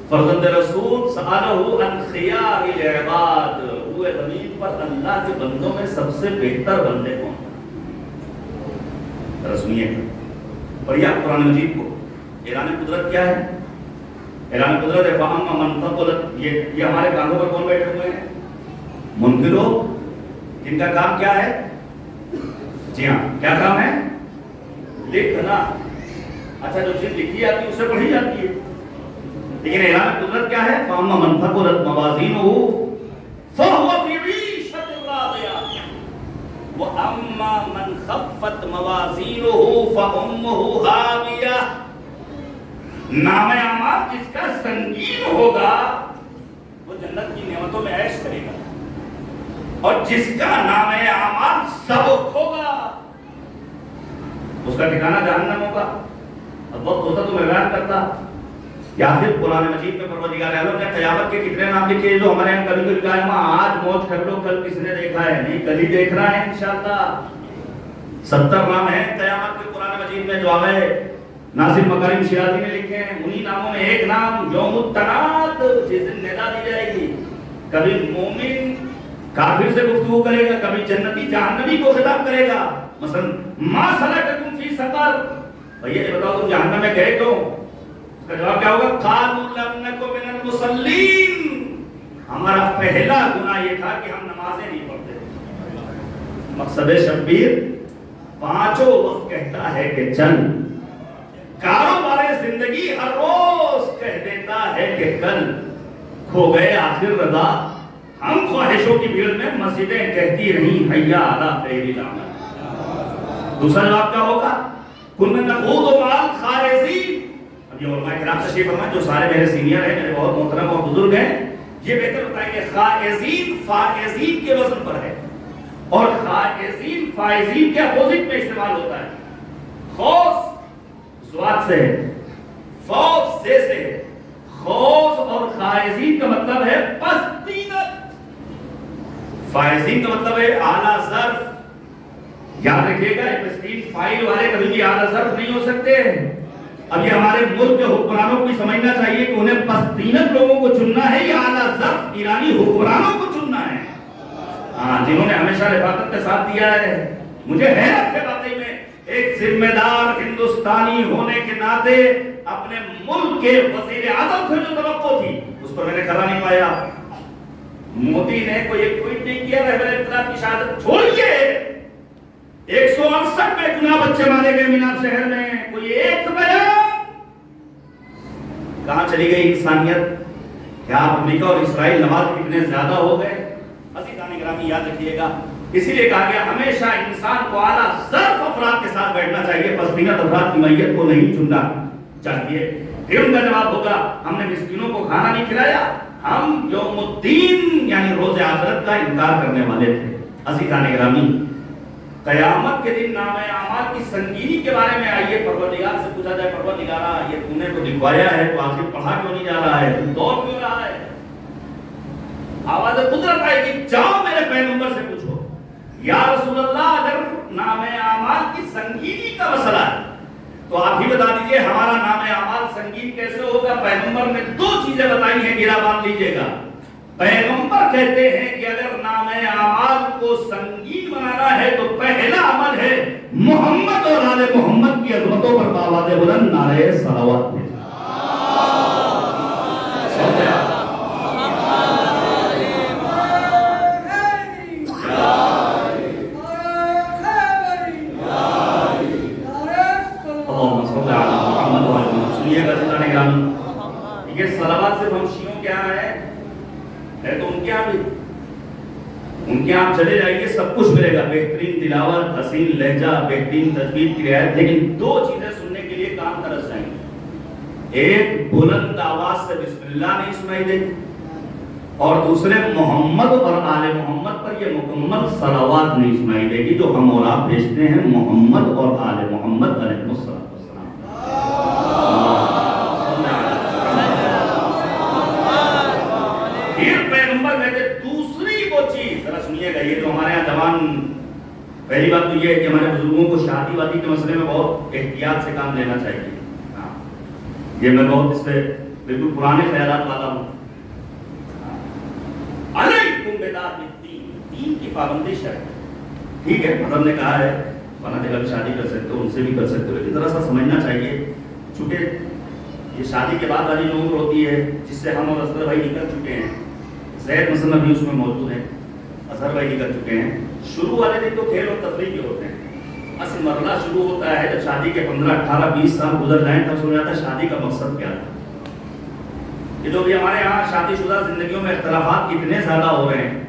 فرزند رسول سألہ عن خیار العباد، روئے زمین پر اللہ کے بندوں میں سب سے بہتر بندے کون؟ ذرا سنیے گا، پڑھیے آپ قرآن مجید کو۔ اعلان قدرت کیا ہے؟ اعلان قدرت ہے فَأَمَّا مَنْ ثَقُلَتْ، یہ ہمارے کاندھوں پر کون بیٹھے ہوئے ہیں؟ منکر لوگ، جن کا کام کیا ہے؟ جی ہاں، کیا کام ہے؟ لکھنا۔ اچھا، جو چیز لکھی جاتی ہے اسے پڑھی جاتی ہے، لیکن اعلان قدرت کیا ہے؟ فَأَمَّا مَنْ ثَقُلَتْ مَوَازِينُهُ فَهُوَ فِي عِيشَةٍ رَاضِيَةٍ وَأَمَّا مَنْ خَفَّتْ مَوَازِينُهُ فَأُمُّهُ هَاوِيَةٌ۔ نام اعمال جس کا سنگین ہوگا وہ جنت کی نعمتوں میں عیش کرے گا، اور جس کا نام اعمال سبک ہوگا اس کا ٹھکانہ جہنم ہوگا۔ اب وقت ہوتا تو میں بیان کرتا، یا پھر قرآن مجید میں پروردگار عالم نے قیامت کے کتنے نام لکھے جو ہمارے یہاں کبھی کبھی کہا آج موج کر لو، کل کس نے دیکھا ہے؟ نہیں، کل ہی دیکھ رہا ہے انشاءاللہ۔ 70 نام ہیں قیامت کے قرآن مجید میں جو آئے ناصر مکارم شیرازی نے لکھے ہیں، انہی ناموں میں ایک نام یوم التناد، جس دن ندا دی جائے گی، کبھی مومن کافر سے گفتگو کرے گا، کبھی جنتی جہنمی کو خطاب کرے گا۔ مثلا ما سلککم فی سقر، بھیا یہ بتاؤ تم جہنم میں گئے تو؟ اس کا جواب کیا ہوگا؟ قالوا لم نک من المصلین، ہمارا پہلا گناہ یہ تھا کہ ہم نمازیں نہیں پڑھتے۔ مقصد شبیر 5 وقت کہتا ہے کہ چل، کاروبار زندگی ہر روز کہہ دیتا ہے کہ کل، کھو گئے آخر رضا، ہم خواہشوں کی بھیڑ میں مسجدیں کہتی رہیں حیا علی خیر العمل۔ دوسرا جواب کیا ہوگا؟ کنا نخوض مع الخائضین۔ اب یہ علماء کرام تشریف فرمائیں جو سارے میرے سینئر ہیں، میرے بہت محترم اور بزرگ ہیں، یہ بہتر بتائیں کہ خائضین فائزین کے وزن پر ہے، اور خائضین فائزین کے اپوزٹ میں استعمال ہوتا ہے۔ خوف زوات سے ہے، فوز سے ہے، خوف اور خائزین کا مطلب ہے پستینت، فائزین کا مطلب ہے اعلیٰ ظرف۔ یاد رکھیے گا پستین فائل والے کبھی بھی اعلیٰ ظرف نہیں ہو سکتے۔ اب یہ ہمارے ملک کے حکمرانوں کو سمجھنا چاہیے کہ انہیں پستینت لوگوں کو چننا ہے یا اعلیٰ ظرف ایرانی حکمرانوں کو چننا ہے؟ ہاں، جنہوں نے ہمیشہ رفاقت کے ساتھ دیا ہے۔ مجھے حیرت ہے واقعی میں، ایک ذمہ دار ہندوستانی ہونے کے ناطے اپنے ملک کے وزیر اعظم سے جو توقع تھی اس پر میں نے کھڑا نہیں پایا۔ مودی نے کوئی ایک ٹویٹ نہیں کیا رہبر انقلاب کی شہادت چھوڑیے، 168 بے گناہ بچے مارے گئے مینار شہر میں، کوئی ایک بیان؟ کہاں چلی گئی انسانیت؟ کیا امریکہ اور اسرائیل نواز کتنے زیادہ ہو گئے؟ عزیزان گرامی یاد رکھیے گا، اسی لیے کہا گیا ہمیشہ انسان کو اعلیٰ ظرف افراد کے ساتھ بیٹھنا چاہیے، پسندیدہ افراد کی میت کو نہیں چننا چاہیے۔ پھر ان کا جواب ہوگا ہم نے مسکینوں کو کھانا نہیں کھلایا، ہم یوم الدین یعنی روز آخرت کا انکار کرنے والے تھے۔ عزیزان گرامی، قیامت کے دن نام اعمال کی سنگینی کے بارے میں آئیے پروردگار سے پوچھا جائے، پروردگارا یہ تو نے تو لکھوایا ہے تو آخر پڑھا کیوں نہیں جا رہا ہے، دوڑ کیوں رہا ہے؟ آواز قدرت آئے گی، جاؤ میرے پیغمبر سے پوچھو یا رسول اللہ اگر نام اعمال کی سنگینی کا مسئلہ ہے تو آپ ہی بتا دیجئے ہمارا نام اعمال سنگین کیسے ہوگا؟ پیغمبر نے 2 چیزیں بتائی ہیں، گرا باندھ لیجئے گا۔ پیغمبر کہتے ہیں کہ اگر نام اعمال کو سنگین بنانا ہے تو پہلا عمل ہے محمد اور آل محمد کی عظمتوں پر آواز بلند نعرہ صلوات دے۔ یہ صلوات صرف ہم شیعوں کے یہاں ہے تو ان کے یہاں بھی، ان کے یہاں چلے جائیے سب کچھ ملے گا، بہترین تلاوت، حسین لہجہ، بہترین تجوید کی رعایت، لیکن 2 چیزیں سننے کے لیے کان ترس جائیں گے، ایک بلند آواز سے بسم اللہ نہیں سنائی دے گی، اور دوسرے محمد اور آل محمد پر یہ مکمل صلوات نہیں سنائی دے گی جو ہم اور آپ بھیجتے ہیں محمد اور آل محمد علیہ السلام۔ پہلی بات تو یہ ہے کہ ہمارے بزرگوں کو شادی وادی کے مسئلے میں بہت احتیاط سے کام لینا چاہیے. یہ میں بہت اس پہ بالکل پرانے خیالات والا ہوں. علیکم بذات الدین، دین کی پابندی شرط. ٹھیک ہے، مذہب نے کہا ہے فلاں جگہ بھی شادی کر سکتے ہو، ان سے بھی کر سکتے ہو، لیکن ذرا سا سمجھنا چاہیے چونکہ یہ شادی کے بعد والی عمر ہوتی ہے جس سے ہم اور اصغر بھائی نکل چکے ہیں. زید مثلا بھی اس میں موجود ہے، اظہر بھائی نکل چکے ہیں. شروع والے دن تو کھیل اور تفریح کے ہوتے ہیں. اصل مرحلہ شروع ہوتا ہے جب شادی کے 15 18 20 سال گزر جائیں، تب سمجھ آتا ہے شادی کا مقصد کیا تھا. یہ جو بھی ہمارے یہاں شادی شدہ زندگیوں میں اختلافات کتنے زیادہ ہو رہے ہیں،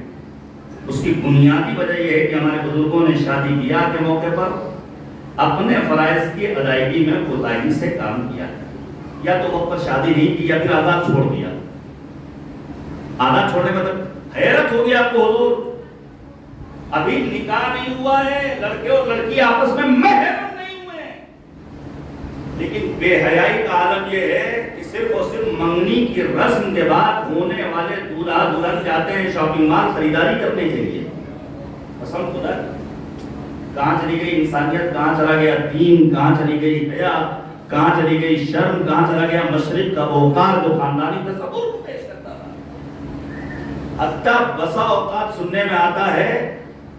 اس کی بنیادی وجہ یہ ہے کہ ہمارے بزرگوں نے شادی بیاہ کے موقع پر اپنے فرائض کی ادائیگی میں کوتاہی سے کام کیا. یا تو وقت پر شادی نہیں کی یا پھر آزاد چھوڑ دیا. آزاد چھوڑنے کا مطلب حیرت ہوگی آپ کو، حضور ابھی نکاح نہیں ہوا ہے، لڑکے اور لڑکی آپس میں محرم نہیں ہوئے ہیں، لیکن بے حیائی کا عالم یہ ہے کہ صرف اور صرف منگنی کی رسم کے بعد ہونے والے دولہا دلہن جاتے ہیں شاپنگ مال خریداری کرنے کے لیے. قسم خدا، کہاں چلی گئی انسانیت، کہاں چلا گیا دین، کہاں چلی گئی حیا، کہاں چلی گئی شرم، کہاں چلا گیا مشرق کا اوقار جو خاندانی تصور پیش کرتا تھا. حتیٰ بسا اوقات سننے میں آتا ہے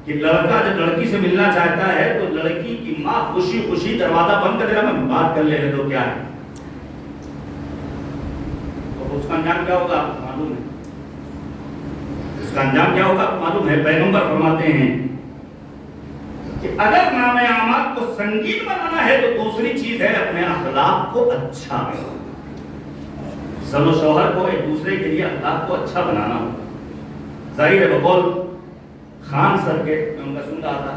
کہ لڑکا جب لڑکی سے ملنا چاہتا ہے تو لڑکی کی ماں خوشی خوشی دروازہ بند کر دے گا، میں بات کر لے تو کیا ہے. تو اس کا انجام کیا ہوگا آپ کو معلوم ہے. اس کا انجام کیا ہوگا آپ کو معلوم ہے. پیغمبر فرماتے ہیں کہ اگر نام اعمال کو سنگین بنانا ہے تو دوسری چیز ہے اپنے اخلاق کو اچھا بنانا. زوج و شوہر کو ایک دوسرے کے لیے اخلاق کو اچھا بنانا ہوگا. ظاہر ہے بقول خان سر کے، میں ان کا سن رہا تھا،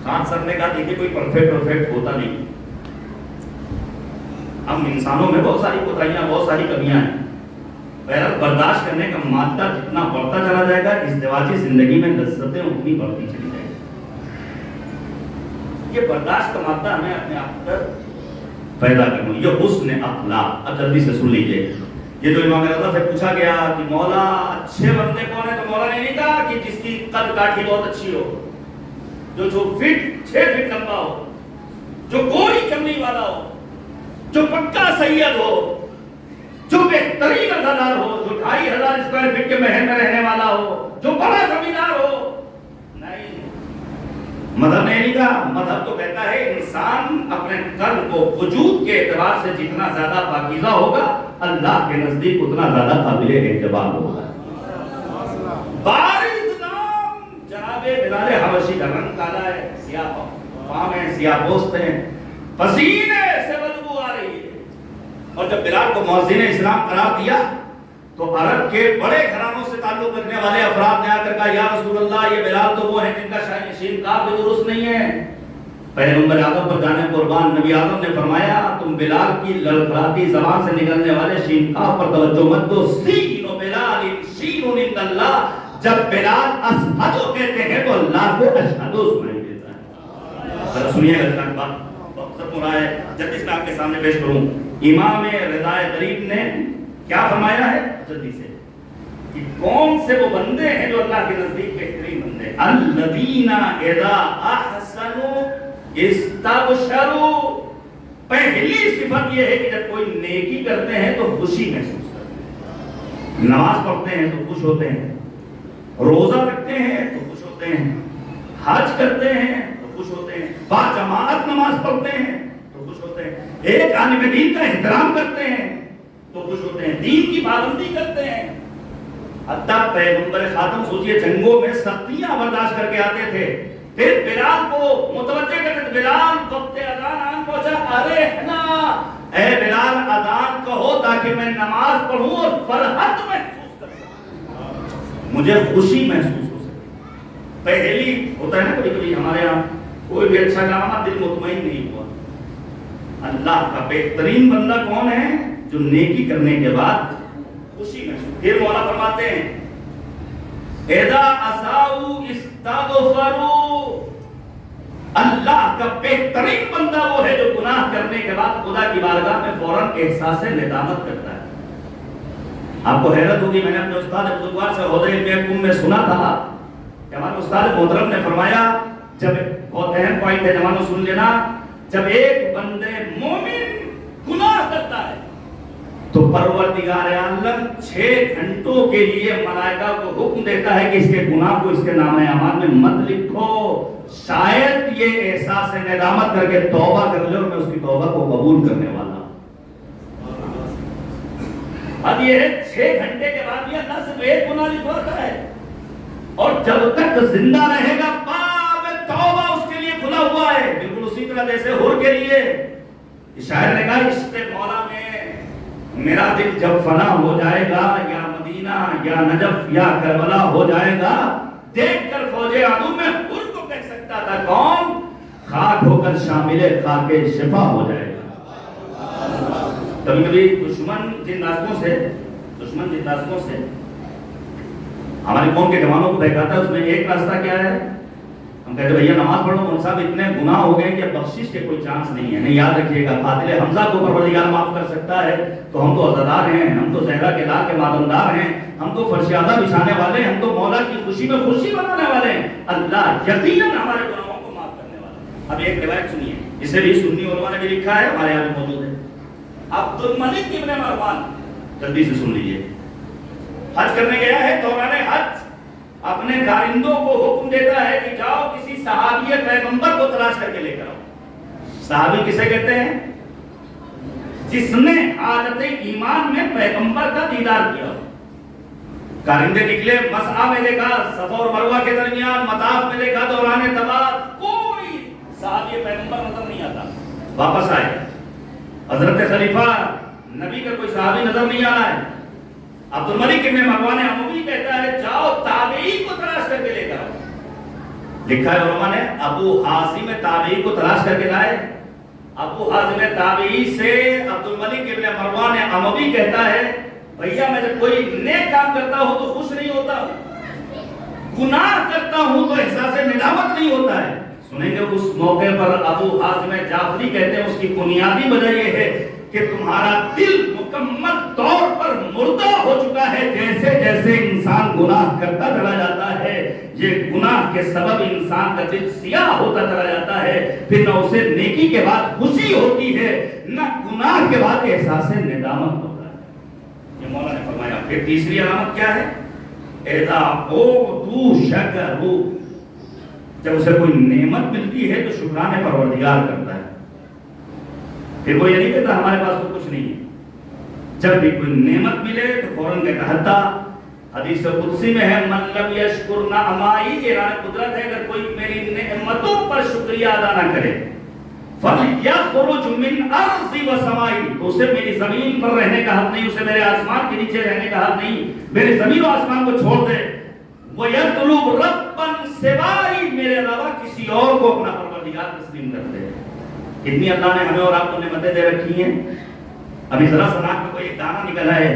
خان سر نے کہا دیکھیے کوئی پرفیکٹ ہوتا نہیں. ہم انسانوں میں بہت ساری کوتاہیاں، بہت ساری کمیاں ہیں. بہرحال برداشت کرنے کا مادہ جتنا بڑھتا چلا جائے گا، ازدواجی زندگی میں لذتیں اتنی بڑھتی چلی جائیں گی. یہ برداشت کا مادہ ہمیں اپنے آپ پر پیدا کرنا. یہ حسن اخلاق. اب جلدی سے سن لیجیے. یہ جو امام رضا سے پوچھا گیا کہ مولا اچھے بندے کون ہیں، تو مولا نے نہیں کہا کہ جس کی قد کاٹھی بہت اچھی ہو، جو 6 فٹ لمبا ہو، جو گوری چمڑی والا ہو، جو پکا سید ہو، جو بہترین اداکار ہو، جو 2500 اسکوائر فٹ کے محل میں رہنے والا ہو، جو بڑا زمیندار ہو. نہیں، مذہب نے نہیں کہا. مذہب تو کہتا ہے انسان اپنے قلب کو وجود کے اعتبار سے جتنا زیادہ پاکیزہ ہوگا، اللہ کے نزدیک اتنا زیادہ قابل اعتبار ہوگا. بارز نام جناب بلال حبشی کا رنگ کالا ہے، سیاہ فام ہے، سیاہ پوست ہیں، پسینے سے بدبو آ رہی ہے. اور جب بلال کو مؤذن اسلام قرار دیا تو عرب کے بڑے گھرانوں سے تعلق رکھنے والے افراد نے آ کر کہا یا رسول اللہ یہ بلال تو وہ ہے جن کا شین کاف بھی درست نہیں ہے. پیغمبر اعظم پر جانے قربان، نبی اعظم نے فرمایا تم بلال کی لڑکھڑاتی زبان سے نکلنے والے شین کاف پر توجہ مت دو. سین بلال شین عند اللہ. جب بلال اشہدو کہتے ہیں تو اللہ کو اشہدو سنائی دیتا ہے. ذرا سنیے گا بات، وقت ختم ہو رہا ہے، جلدی سے آپ کے سامنے پیش کروں. امام رضا غریب نے کیا فرمایا ہے جلدی سے کہ کون سے وہ بندے ہیں جو اللہ کے نزدیک بہترین بندے ہیں. الذین اذا احسنوا استبشروا. پہلی صفت یہ ہے کہ جب کوئی نیکی کرتے ہیں تو خوشی محسوس کرتے ہیں. نماز پڑھتے ہیں تو خوش ہوتے ہیں، روزہ رکھتے ہیں تو خوش ہوتے ہیں، حج کرتے ہیں تو خوش ہوتے ہیں، با جماعت نماز پڑھتے ہیں تو خوش ہوتے ہیں، ایک عالم دین کا احترام کرتے ہیں تو خوش ہوتے ہیں، دین کی پابندی کرتے ہیں. حتیٰ پیغمبر خاتم سوچئے جنگوں میں سختیاں برداشت کر کے آتے تھے، پھر بلال کو متوجہ کرتے تھے، بلال وقت اذان آن پہنچا، ارحنا اے بلال اذان کہو تاکہ میں نماز پڑھوں اور فرحت محسوس کر سکوں، مجھے خوشی محسوس ہو سکے. پہلی ہوتا ہے نا کبھی کبھی ہمارے یہاں کوئی بھی اچھا کام دل مطمئن نہیں ہوا. اللہ کا بہترین بندہ کون ہے؟ جو نیکی کرنے کے بعد خوشی محسوس. پھر مولا فرماتے ہیں اذا اساؤوا استغفروا. اللہ کا بہترین بندہ وہ ہے جو گناہ کرنے کے بعد خدا کی بارگاہ میں فوراً احساس ندامت کرتا ہے. آپ کو حیرت ہوگی، میں نے اپنے استاد بزرگوار سے عہدہ علم کم میں سنا تھا کہ ہمارے استاد محترم نے فرمایا جب بہت اہم پوائنٹ ہے جوانوں، سن لینا. جب ایک بندے مومن گناہ کرتا ہے تو پروردگار عالم 6 گھنٹوں کے لیے ملائکہ کو حکم دیتا ہے کہ اس کے گناہ کو اس کے نامہ اعمال میں مت لکھو، شاید یہ احساس ندامت کر کے توبہ کر لے اور میں اس کی توبہ کو قبول کرنے والا ہوں. اب یہ 6 گھنٹے کے بعد یہ اللہ سے ایک گناہ لکھواتا ہے اور جب تک زندہ رہے گا باب توبہ اس کے لیے کھلا ہوا ہے. بالکل اسی طرح جیسے حور کے لیے شاعر نے کہا عشق مولا میں میرا دل جب فنا ہو جائے گا، یا مدینہ یا نجف یا کربلا ہو جائے گا، دیکھ کر فوج عدو میں حور کو کہہ سکتا تھا کون، خاک ہو کر شامل خاک شفا ہو جائے گا. کبھی کبھی دشمن جن راستوں سے ہماری قوم کے جوانوں کو بہکاتا ہے، اس میں ایک راستہ کیا ہے، ہم کہتے ہیں بھیا نماز پڑھو، مولوی صاحب اتنے گناہ ہو گئے کہ بخشش کے کوئی چانس نہیں ہے. نہیں، یاد رکھیے گا قاتل حمزہ کو پروردگار معاف کر سکتا ہے تو ہم تو عزادار ہیں، ہم تو زہرا کے لا کے مادمدار ہیں، ہم تو فرشیادہ بچھانے والے ہیں، ہم تو مولا کی خوشی میں خوشی بنانے والے ہیں. اللہ یقیناً ہمارے گناہوں کو معاف کرنے والا ہے. اب ایک روایت سنیے، اسے بھی سنی علماء نے بھی لکھا ہے، ہمارے یہاں بھی موجود ہے. عبد الملک ابن مروان، جلدی سے سن لیجیے. حج کرنے گیا ہے، دوران حج اپنے کارندوں کو حکم دیتا ہے کہ جاؤ کسی صحابی پیغمبر کو تلاش کر کے لے کر آؤ. صحابی کسے کہتے ہیں؟ جس نے حالت ایمان میں پیغمبر کا دیدار کیا. کارندے نکلے، مسعی میں دیکھا، صفا اور مروہ کے درمیان مطاف میں دیکھا دوران طواف کوئی صحابی پیغمبر نظر نہیں آتا. واپس آئے، حضرت خلیفہ نبی کا کوئی صحابی نظر نہیں آ رہا ہے. عبد الملک ابن مروان اموی کہتا ہے جاؤ تابعی کو تلاش کر کے لے کر آؤ. لکھا ہے علماء نے ابو حازم تابعی کو تلاش کر کے لائے. ابو حازم تابعی سے عبد الملک ابن مروان اموی کہتا ہے بھیا میں جب کوئی نیک کام کرتا ہوں تو خوش نہیں ہوتا، گناہ کرتا ہوں تو احساس ندامت نہیں ہوتا ہے. سنیں گے اس موقع پر ابو حازم جعفری کہتے ہیں اس کی بنیادی وجہ یہ ہے کہ تمہارا دل مکمل طور پر مردہ ہو چکا ہے. جیسے جیسے انسان گناہ کرتا چلا جاتا ہے، یہ گناہ کے سبب انسان کا دل سیاہ ہوتا چلا جاتا ہے، پھر نہ اسے نیکی کے بعد خوشی ہوتی ہے، نہ گناہ کے بعد احساس ندامت ہوتا ہے. یہ مولا نے فرمایا. پھر تیسری علامت کیا ہے؟ اذا اوتو شکروا، جب اسے کوئی نعمت ملتی ہے تو شکرانے پروردگار کرتا ہے. پھر وہ یہ نہیں کہتا ہمارے پاس تو کچھ نہیں ہے. جب بھی کوئی نعمت ملے تو فوراً کہتا حتی حدیث قدسی میں ہے من لم یشکر نعمائی، یہ اعلان قدرت ہے اگر کوئی میری نعمتوں پر شکریہ ادا نہ کرے فَلْيَخْرُجْ مِنْ أَرْضِ وَسَمَائِ، تو اسے میری زمین پر رہنے کا حق نہیں، اسے میرے آسمان کے نیچے رہنے کا حق نہیں، میرے زمین و آسمان کو چھوڑ دے. وَيَطْلُبْ رَبًّا سِوَائِ، میرے علاوہ کسی اور کو اپنا پروردگار تسلیم کر دے. کتنی اللہ نے ہمیں اور آپ کو نعمتیں دے رکھی ہیں. ابھی ذرا سا ناک میں کوئی ایک دانہ نکل آئے،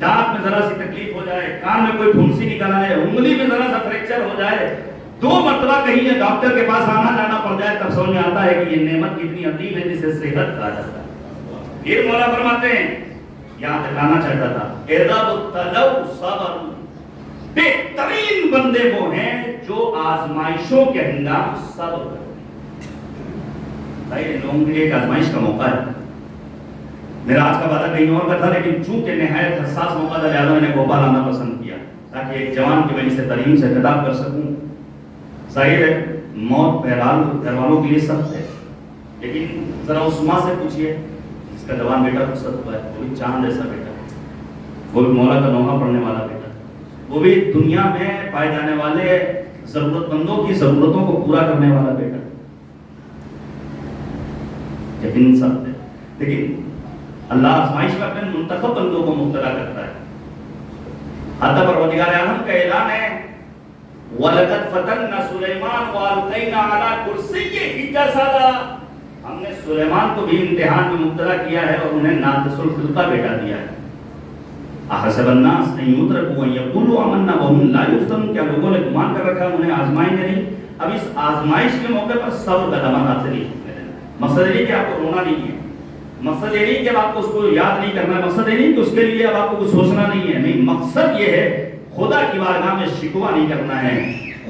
دانت میں ذرا سی تکلیف ہو جائے، کان میں کوئی پھنسی نکل آئے، انگلی میں ذرا سا فریکچر ہو جائے، 2 مرتبہ کہیں ڈاکٹر کے پاس آنا جانا پڑ جائے، تب سمجھ میں آتا ہے کہ یہ نعمت کتنی عظیم ہے جسے صحت کہا جاتا ہے. پھر مولا فرماتے ہیں، یہاں تک لانا چاہتا تھا، اِذَا ابْتَلَوْا صَبَرُوا، بہترین بندے وہ ہیں جو آزمائشوں کے ہنگام صبر کرتے ہیں. بھائی لوگوں کے لیے ایک آزمائش کا موقع ہے. میرا آج کا وعدہ کہیں اور کا تھا، لیکن چونکہ نہایت حساس موقع تھا لہٰذا میں نے بھوپال آنا پسند کیا تاکہ ایک جوان کی وجہ سے ترہیم سے خطاب کر سکوں. ظاہر ہے موت بہرحال گھر والوں کے لیے سخت ہے، لیکن ذرا اس ماں سے پوچھئے جس کا جوان بیٹا رخصت ہوا ہے، وہ بھی چاند ایسا بیٹا، وہ بھی مولا کا نوحہ پڑھنے والا بیٹا، وہ بھی دنیا میں پائے جانے والے ضرورت مندوں کی ضرورتوں کو پورا کرنے والا بیٹا. لیکن سخت ہے، لیکن اللہ آزمائش میں اپنے منتخب بندوں کو مبتلا کرتا ہے. حتی پروردگار عالم کا اعلان ہے وَلَقَدْ فَتَنَّا سُلَيْمَانَ وَأَلْقَيْنَا عَلَى كُرْسِيِّهِ جَسَدًا، ہم نے سلیمان کو بھی امتحان میں مبتلا کیا ہے اور انہیں ناقص الخلقہ بیٹا دیا ہے. أَحَسَبَ النَّاسُ أَن يُتْرَكُوا أَن يَقُولُوا آمَنَّا وَهُمْ لَا يُفْتَنُونَ، کیا لوگوں نے گمان کر رکھا انہیں آزمائیں گے نہیں؟ اب اس آزمائش کے موقع پر صبر کا دامن ہاتھ سے نہیں چھوڑنے دینا. مقصد یہ کہ آپ کو رونا نہیں ہے، مقصد یہ نہیں کہ آپ کو اس کو یاد نہیں کرنا ہے، مقصد یہ نہیں کہ اس کے لیے اب آپ کو کچھ سوچنا نہیں ہے. نہیں، مقصد یہ ہے خدا کی بارگاہ میں شکوہ نہیں کرنا ہے،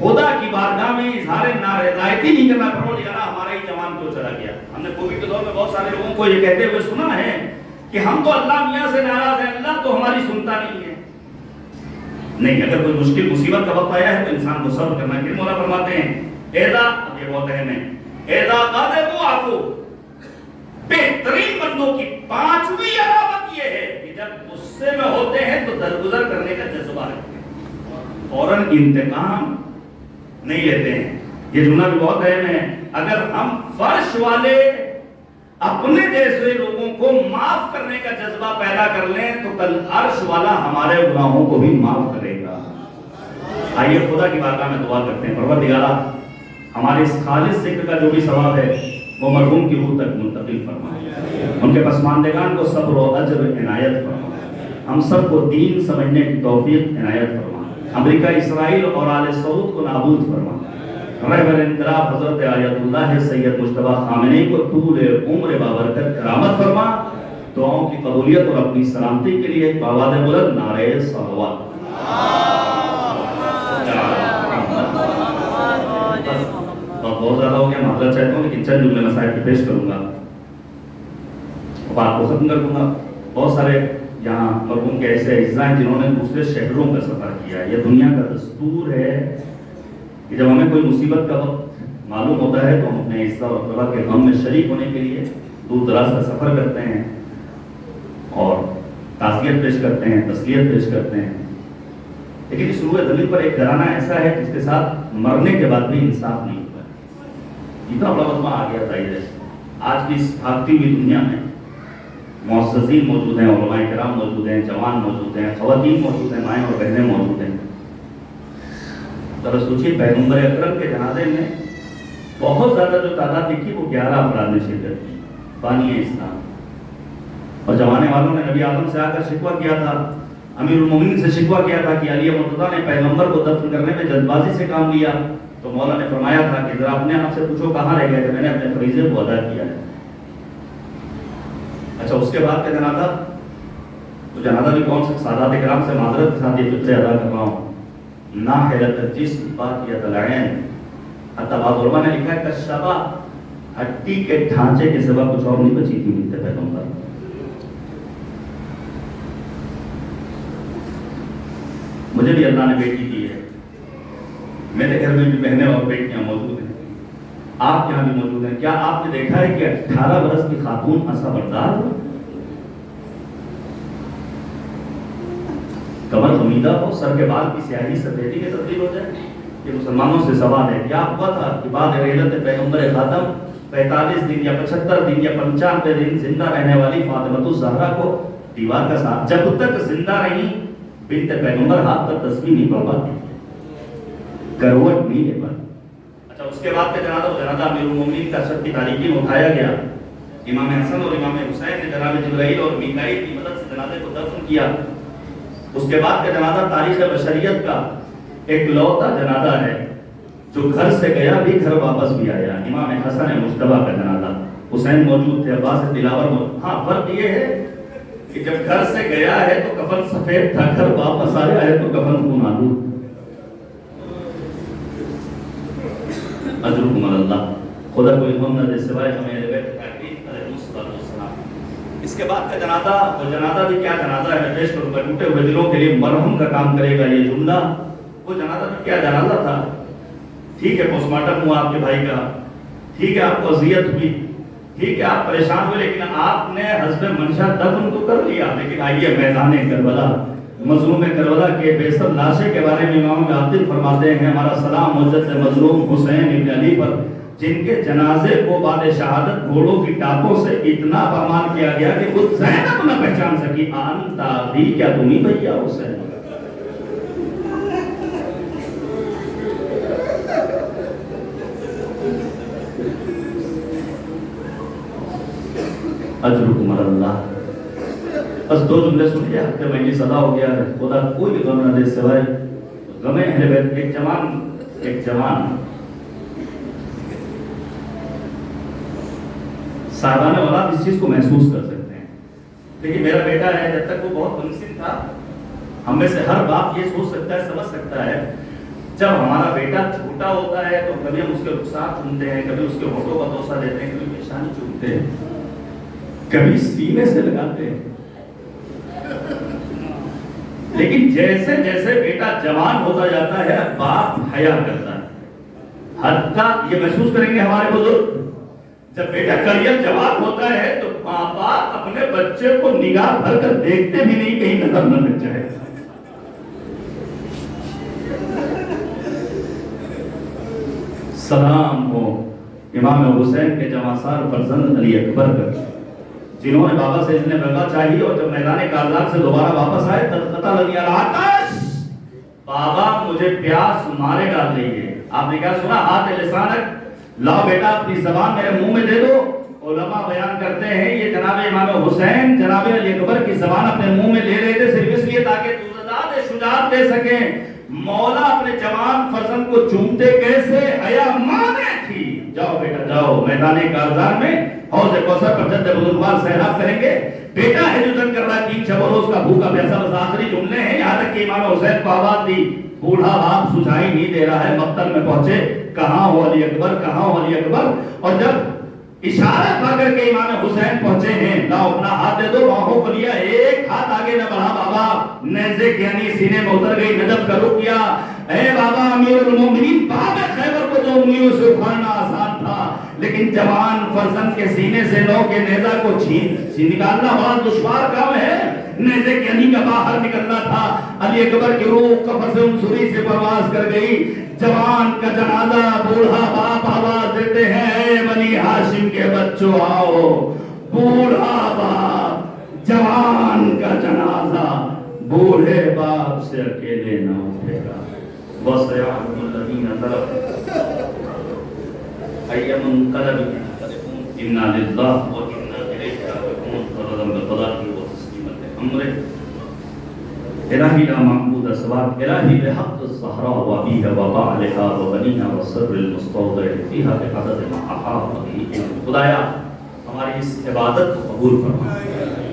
خدا کی بارگاہ میں اظہار نارضایتی نہیں کرنا، پروردگارا ہمارا ہی جوان کیوں چلا گیا. ہم نے کووڈ کے دور میں بہت سارے لوگوں کو یہ کہتے ہوئے سنا ہے کہ ہم تو اللہ میاں سے ناراض ہیں، اللہ تو ہماری سنتا نہیں ہے. نہیں، اگر کوئی مشکل مصیبت کا وقت آیا ہے تو انسان کو صبر کرنا. پھر مولا فرماتے ہیں ایدا، یہ بہت اہم ہے، ایدا قادر عفو، بہترین بندوں کی پانچویں علامت یہ ہے کہ جب غصے میں ہوتے ہیں تو درگزر کرنے کا جذبہ رکھتے ہیں، فوراً انتقام نہیں لیتے ہیں. یہ جملہ بھی بہت اہم ہے. اگر ہم فرش والے اپنے جیسے لوگوں کو معاف کرنے کا جذبہ پیدا کر لیں تو کل عرش والا ہمارے گناہوں کو بھی معاف کرے گا. آئیے خدا کی بارگاہ میں دعا کرتے ہیں. پروردگارا ہمارے اس خالص ذکر کا جو بھی ثواب ہے وہ مرحوم کی روح تک منتقل فرما، ان کے پسماندگان کو صبر و اجر عنایت فرما، ہم سب کو دین سمجھنے کی توفیق عنایت فرما، امریکہ اسرائیل اور آل سعود کو نابود فرما، رہبر انقلاب حضرت آیت اللہ سید مجتبی خامنئی کو طول عمر بابرکت کرامت فرما. دعاؤں کی قبولیت اور اپنی سلامتی کے لیے بآواز بلند نعرہ صلوات. بہت زیادہ ہو گیا، معذرت چاہتا ہوں، لیکن چند جملے مسائل کی پیش کروں گا، بات کو ختم کر دوں گا. بہت سارے یہاں مرحوم کے ایسے اجزاء ہیں جنہوں نے دوسرے شہروں کا سفر کیا. یہ دنیا کا دستور ہے کہ جب ہمیں کوئی مصیبت کا وقت معلوم ہوتا ہے تو ہم اپنے اجزاء اور اقربا کے غم میں شریک ہونے کے لیے دور دراز کا سفر کرتے ہیں اور تعزیت پیش کرتے ہیں، تسلیت پیش کرتے ہیں. لیکن اس روح دلیل پر ایک گھرانہ ایسا ہے جس کے ساتھ مرنے کے بعد بھی انصاف نہیں ہوتا. اتنا بڑا وقت آ گیا تھا. آج کی اس بھاگتی ہوئی دنیا میں معززین موجود ہیں، علماء کرام موجود ہیں، جوان موجود ہیں، خواتین موجود ہیں، مائیں اور بہنیں موجود ہیں. ذرا سوچیے پیغمبر اکرم کے جنازے میں بہت زیادہ جو تعداد لکھی وہ 11 افراد نے شرکت کی، بانی اسلام. اور جوانے والوں نے نبی اعظم سے آ کر شکوہ کیا تھا، امیر المومنین سے شکوہ کیا تھا کہ علی مرتضیٰ نے پیغمبر کو دفن کرنے میں جلد بازی سے کام لیا. تو مولا نے فرمایا تھا کہ ذرا اپنے آپ سے پوچھو کہاں رہ گئے کہ میں نے اپنے فریضے کو ادا کیا ہے. اچھا، اس کے بعد کا جنازہ، تو جنازہ بھی کون سے سادات اکرام سے معذرت کے ساتھ یہ فطرے ادا کر رہا ہوں. نا حیرت الجسم باقیت العین، حتی بعض علماء نے لکھا ہے کہ شبہ ہڈی کے ڈھانچے کے سوا کچھ اور نہیں بچی تھی ملتے پیغمبر. مجھے بھی اللہ نے بیٹی دی ہے، میرے گھر میں بھی بہنیں اور بیٹیاں موجود ہیں، آپ یہاں بھی موجود ہیں. کیا آپ نے دیکھا ہے کہ 18 برس کی خاتون عصا بردار ہو، کمر خمیدہ ہو، سر کے بال کی سیاہی سفیدی میں تبدیل ہو جائے؟ یہ مسلمانوں سے سوال ہے. کیا ہوا تھا کہ بعد رحلت پیغمبر خاتم 45 دن یا 75 دن یا 95 دن زندہ رہنے والی فاطمہ الزہرا کو دیوار کا ساتھ، جب تک زندہ رہی بنت پیغمبر ہاتھ پر تسبیح نہیں پڑھ پاتی، کروٹ نہیں لے پاتی. اچھا، اس کے بعد کا جنازہ امیر المومنین کا شب کی تاریکی میں اٹھایا گیا. امام حسن اور امام حسین نے جناب جبرائیل اور میکائیل کی مدد سے جنازے کو دفن کیا. اس کے بعد کا جنازہ تاریخ بشریت کا ایک لوتا جنازہ ہے جو گھر سے گیا بھی گھر واپس بھی آیا. امام حسن مجتبی کا جنازہ، حسین موجود تھے، عباس دلاور موجود. ہاں، فرق یہ ہے کہ جب گھر سے گیا ہے تو کفن سفید تھا، گھر واپس آیا ہے تو کفن خون آلود. اجرکم اللہ. خدا کوئی غم نہ دے سوائے ہمیں اہل بیت اکرام علیہ السلام. اس کے بعد کا جنازہ، وہ جنازہ بھی کیا جنازہ ہے، میں پیش کروں گا. ٹوٹے ہوئے دلوں کے لیے مرہم کا کام کرے گا یہ جملہ. وہ جنازہ بھی کیا جنازہ تھا. ٹھیک ہے پوسٹ مارٹم ہوا آپ کے بھائی کا، ٹھیک ہے آپ کو اذیت ہوئی، ٹھیک ہے آپ پریشان ہوئے، لیکن آپ نے حسب منشا دفن تو کر لیا. لیکن آئیے میدان کربلا، مظلوم کربلا کے بے سر لاشیں کے بارے میں امام عادل فرماتے ہیں ہمارا سلام مجد مظلوم حسین ابن علی پر، جن کے جنازے کو بعد شہادت گھوڑوں کی ٹاپوں سے اتنا فرمان کیا گیا کہ خود زینب نہ پہچان سکی. انتا بھی، کیا تم ہی بھیا حسین؟ اجرکم اللہ. بس 2 جملے سنیے، ہفتے مہینے صدا ہو گیا ہے. خدا کوئی غم نہ دے سوائے غم اہل بیت. ایک جوان صاحبان اولاد اس چیز کو محسوس کر سکتے ہیں. لیکن میرا بیٹا ہے، جب تک وہ بہت منصف تھا، ہم میں سے ہر باپ یہ سوچ سکتا ہے، سمجھ سکتا ہے جب ہمارا بیٹا چھوٹا ہوتا ہے تو کبھی ہم اس کے رخسار چومتے ہیں، کبھی اس کے ہونٹوں کا بوسہ دیتے ہیں، کبھی پیشانی چومتے ہیں، کبھی سینے سے لگاتے ہیں. لیکن جیسے جیسے بیٹا جوان ہوتا جاتا ہے باپ حیا کرتا ہے. حتیٰ یہ محسوس کریں گے ہمارے بزرگ، جب بیٹا کریئر جوان ہوتا ہے تو ماں باپ اپنے بچے کو نگاہ بھر کر دیکھتے بھی نہیں، کہیں نظر نہ لگ جائے. سلام ہو امام حسین کے جوانسار فرزند علی اکبر کا، جنہوں نے بابا سے اذن بقا چاہی اور جب میدان کارزار سے دوبارہ واپس آئے قتل علی العطش، بابا مجھے پیاس مارے ڈال رہی ہے. آپ نے کیا سنا؟ ہاتھ لسانک، لاؤ بیٹا اپنی زبان میرے منہ میں دے دو. علماء بیان کرتے ہیں یہ جناب امام حسین جناب علی اکبر کی زبان اپنے منہ میں لے رہے تھے صرف اس لیے تاکہ دوزداد شجاعت دے سکیں. مولا اپنے جوان فرزند کو چومتے کیسے؟ حیا مانے تھی. جاؤ بیٹا جاؤ، میدان کارزار میں حوض کوثر پر جد بزرگوار سیراب کریں گے. بیٹا ہے جو جنگ کر رہا ہے 3 شب و روز کا بھوکا پیاسا، بس آخری جملے ہیں. یہاں تک کہ امام حسین کو آواز دی، بوڑھا باپ سجائی نہیں دے رہا ہے. مقتل میں پہنچے، کہاں ہو علی اکبر، کہاں ہو علی اکبر. اور جب اشارہ پا کر کے امام حسین پہنچے ہیں، لاؤ اپنا ہاتھ دے دو. باہوں کو لیا، ایک ہاتھ آگے نہ بڑھا بابا، نیزے کی یعنی سینے میں اتر گئی. نجف کا رخ کیا. اے بابا امیر المومنین، باب خیبر کو تو انگلیوں سے اکھاڑنا آسان تھا، لیکن جوان فرزند کے سینے سے نو کے نیزہ کو نکالنا بڑا دشوار کام ہے. نیزے کی یعنی کا باہر نکلنا تھا. علی اکبر کی روح قفس انصری سے پرواز کر گئی. جوان کا جنازہ، بوڑھا باپ آواز دیتے ہیں، اے بنی ہاشم کے بچوں آؤ. بوڑھا باپ، جوان کا جنازہ بوڑھے باپ سے اکیلے نہ اٹھے گا. وَسَيَعْلَمُ الَّذِينَ ظَلَمُوا أَيَّ مُنقَلَبٍ يَنقَلِبُونَ إِنَّا لِلَّهِ وَإِنَّا إِلَيْهِ رَاجِعُونَ. فرضاً بقضائه وتسليما لأمره إلهي لا معبود سواك إلهي بحق الزهراء وأبيها وبعلها وبنيها والسر المستودع فيها بعدد ما أحاط به. خدایا ہماری اس عبادت کو قبول فرما،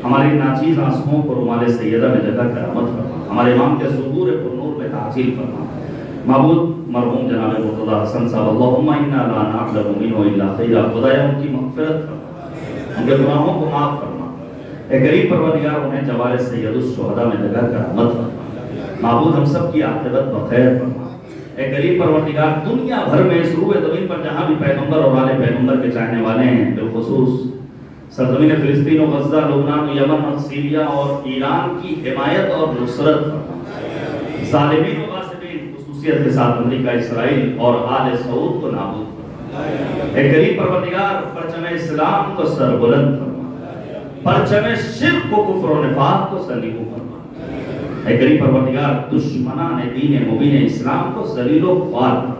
ہماری ناچیز آنسوؤں کو رومال سیدہ میں جگہ کرامت فرما، ہمارے امام کے ظہور پر نور میں تعجیل فرما. معبود مرحوم جناب مرتضی حسن صاحب، اللہم انا لا نعلم منہ الا خیرا. خدایا ان کی مغفرت فرما، ان کے گناہوں کو معاف فرما. اے قریب پروردگار انہیں جوار سید الشہداء میں جگہ کرامت فرما. معبود ہم سب کی عاقبت بخیر فرما. اے قریب پروردگار دنیا بھر میں اس روح زمین پر جہاں بھی پیغمبر اور آل پیغمبر کے چاہنے والے ہیں، بالخصوص سرزمین فلسطین و غزہ، لبنان و یمن اور سیریا اور ایران کی حمایت اور نصرت فرما. ظالمین و غاصبین خصوصیت کے ساتھ امریکہ، اسرائیل اور آل سعود کو نابود فرما. اے قریب پروردگار پرچم اسلام کو سربلند فرما، پرچم شرک و کفر و نفاق کو سرنگو فرما. اے قریب پروردگار دشمنان دین مبین اسلام کو ذلیل و خوار فرما.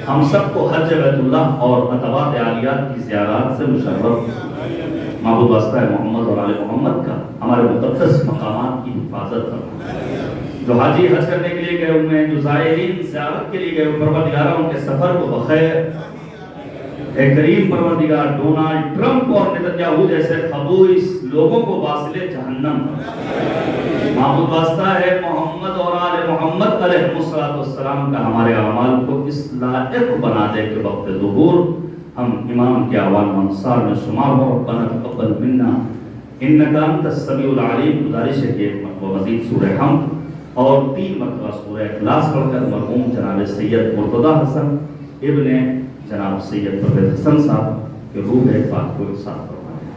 ہم سب کو حج بیت اللہ اور عطوات عالیات کی زیارات سے مشرف. معبود واسطہ محمد اور آل محمد کا ہمارے مقدس مقامات کی حفاظت فرما. جو حاجی حج کرنے کے لیے گئے ہوئے ہیں، جو زائرین زیارت کے لیے گئے ہوئے، پروردگار ان کے سفر کو بخیر. اے کریم پروردگار ڈونالڈ ٹرمپ اور نتنیاہو جیسے خبوث لوگوں کو واصل جہنم. معبود واسطہ ہے محمد اور آل محمد علیہ السلام کا ہمارے اعمال کو اس لائق بنا دے کہ وقت ظہور ہم امام کے اعوان و انصار میں شمار ہو. ربنا تقبل منا انک انت السمیع العلیم. گزارش ہے کہ ایک مرتبہ مزید سورہ حمد اور 3 مرتبہ سورہ اخلاص پڑھ کر مرحوم جناب سید مرتضی حسن ابن جناب سید پرویز حسن صاحب کے روح پاک کو صاف کروانے.